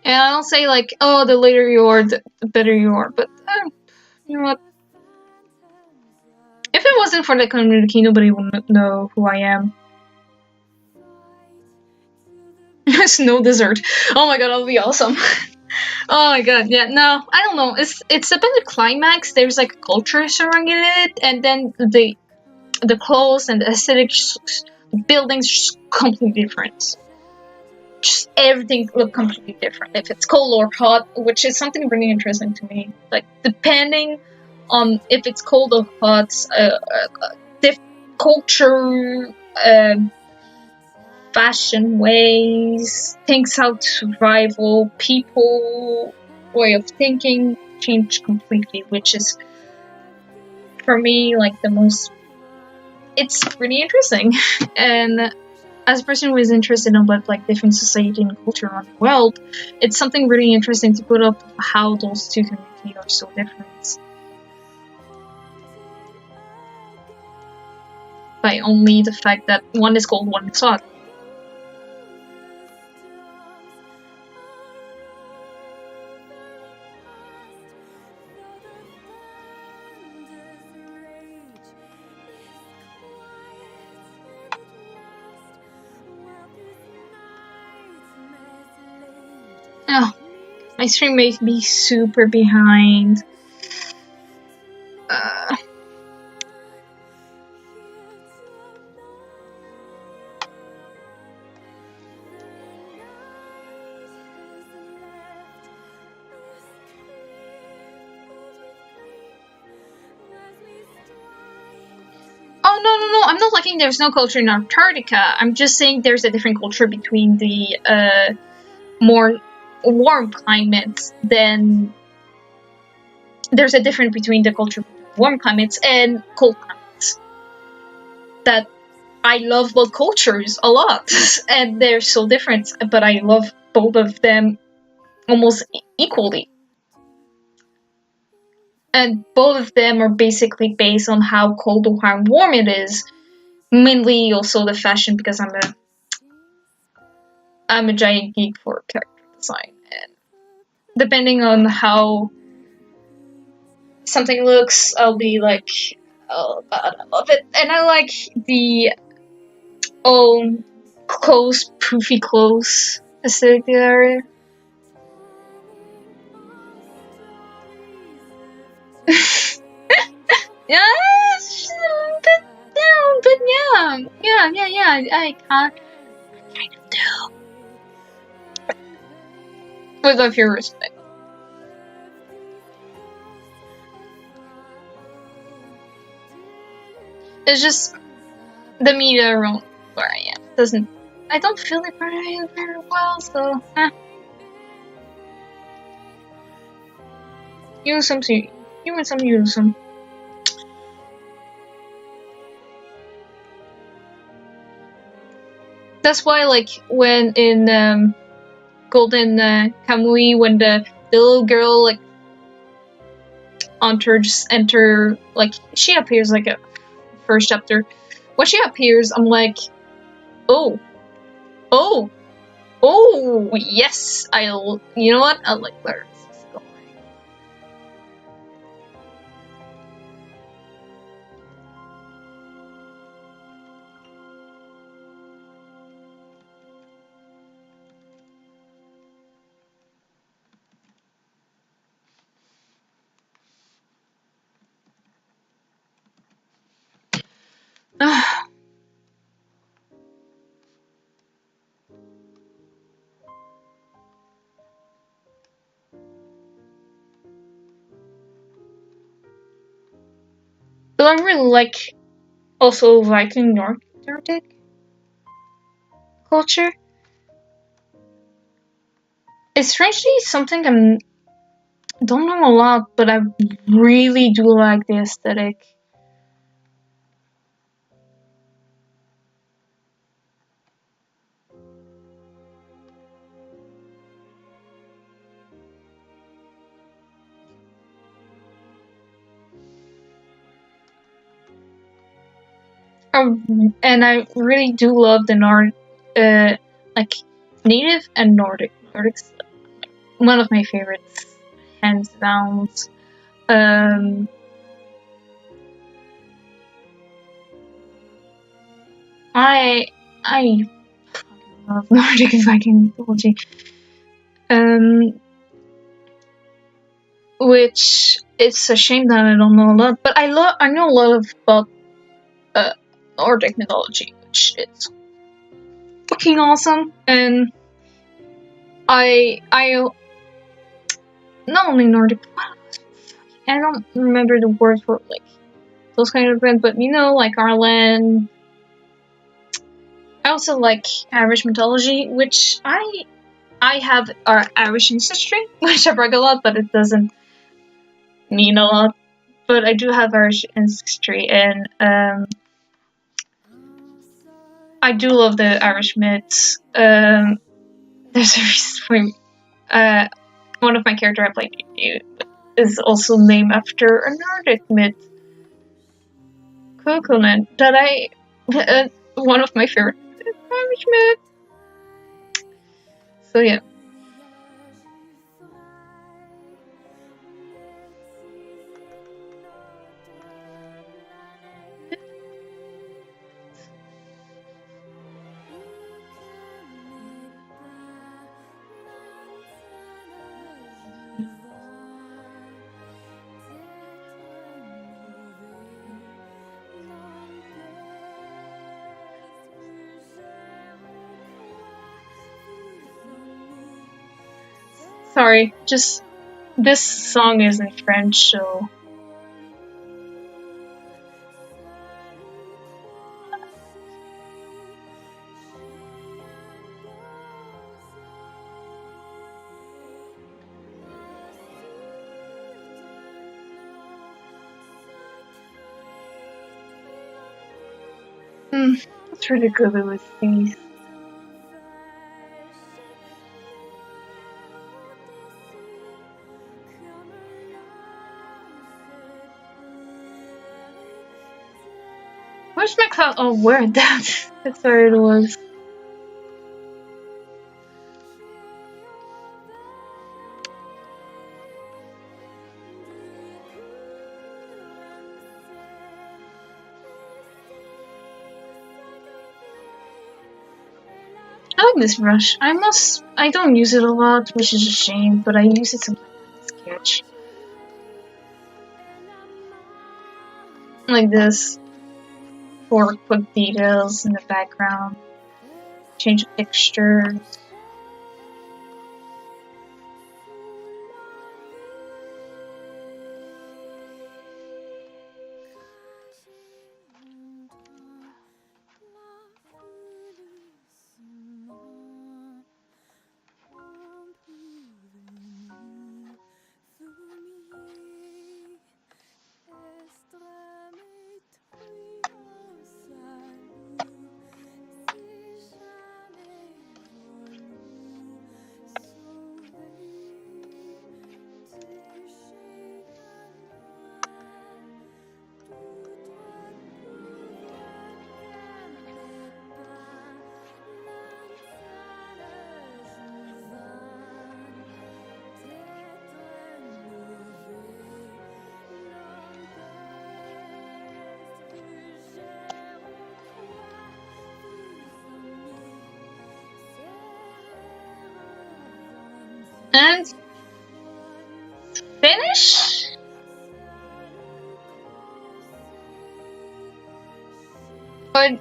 And I don't say like, oh, the later you are, the better you are, but you know what? If it wasn't for the community, nobody would know who I am. Snow desert. Oh my god, that'll be awesome. Oh my god, yeah, no, I don't know. It's about the climax. There's like a culture surrounding it, and then the clothes and the aesthetic buildings just completely different. Just everything look completely different. If it's cold or hot, which is something really interesting to me. Like depending on if it's cold or hot, culture, fashion ways, things how to survival, people, way of thinking change completely, which is for me like the most. It's really interesting, and as a person who is interested in about like different society and culture around the world, it's something really interesting to put up how those two communities are so different. By only the fact that one is cold, one is hot. Oh, my stream may be super behind. Oh, no, I'm not liking there's no culture in Antarctica. I'm just saying there's a different culture between the more warm climates, then there's a difference between the culture of warm climates and cold climates. That I love both cultures a lot, and they're so different, but I love both of them almost equally. And both of them are basically based on how cold or how warm it is. Mainly also the fashion, because I'm a giant geek for character design, and depending on how something looks, I'll be like, oh god, I love it. And I like the clothes, poofy clothes aesthetic there. Yeah, it's a bit down, but yeah, I kind of do. With a few respect. It's just the media around where I am doesn't. I don't feel it very well, so use some, use some. That's why, like, when in Golden Kamui, when the little girl like enter, like, she appears like a first chapter. When she appears, I'm like, oh, oh, oh, yes, you know what? I like where this is going. But I really like also Viking Nordic culture. It's strangely something don't know a lot, but I really do like the aesthetic. And I really do love the like native and Nordic. Nordic's one of my favorites, hands down. Um, I love Nordic Viking mythology. Which it's a shame that I don't know a lot, but I know a lot about uh, Nordic mythology, which is fucking awesome. And I not only Nordic, I don't remember the word for like those kind of events, but you know, like Ireland. I also like Irish mythology, which I have our Irish ancestry, which I brag a lot, but it doesn't mean a lot. But I do have Irish ancestry, and I do love the Irish myths. There's a reason why one of my characters I played is also named after a Nordic myth, Kukulin, that one of my favorite Irish myths. So yeah. Sorry, just this song is in French, so What's really good with these? Where's my cloud? Oh, where that? That's where it was. I like this brush. I don't use it a lot, which is a shame, but I use it sometimes like sketch. Like this. For quick details in the background. Change textures. And finish?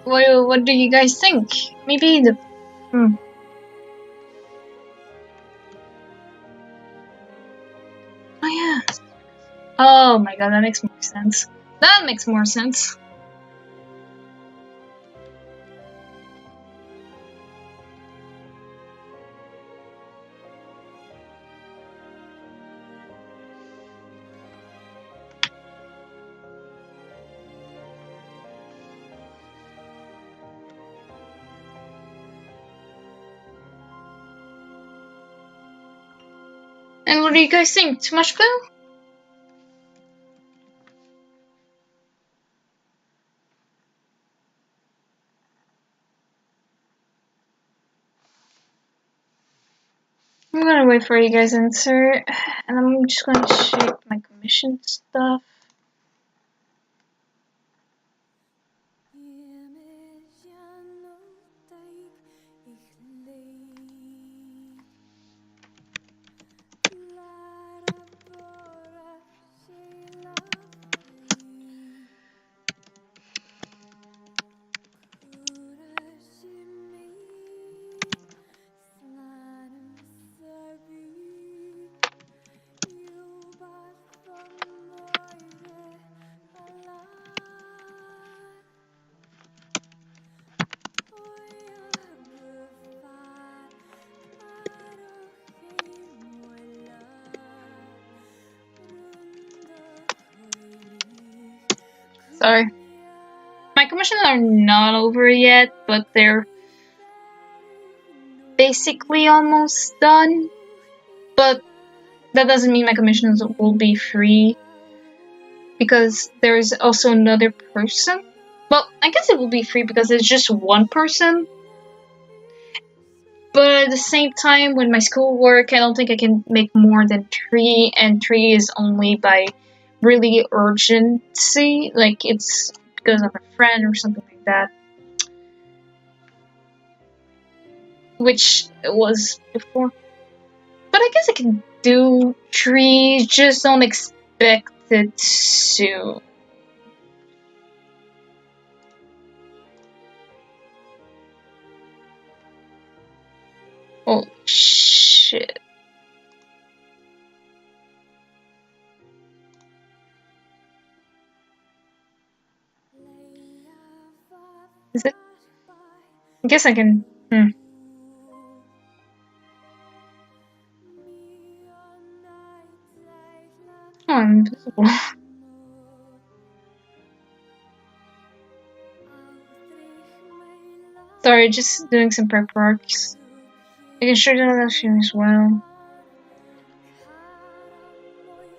What do you guys think? Maybe the Oh yeah. Oh my god, that makes more sense. That makes more sense. And what do you guys think? Too much glue? I'm gonna wait for you guys' answer, and I'm just gonna shape my commission stuff. Sorry. My commissions are not over yet, but they're basically almost done. But that doesn't mean my commissions will be free, because there's also another person. Well, I guess it will be free because it's just one person. But at the same time, with my schoolwork, I don't think I can make more than 3, and 3 is only by really urgency, like it's because of a friend or something like that. Which it was before. But I guess I can do 3, just don't expect it soon. Oh shit. Is it? I guess I can. Oh, I'm invisible. Sorry, just doing some prep works. I can sure do that soon as well.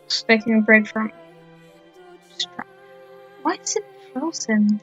Just taking a break from. Why is it frozen?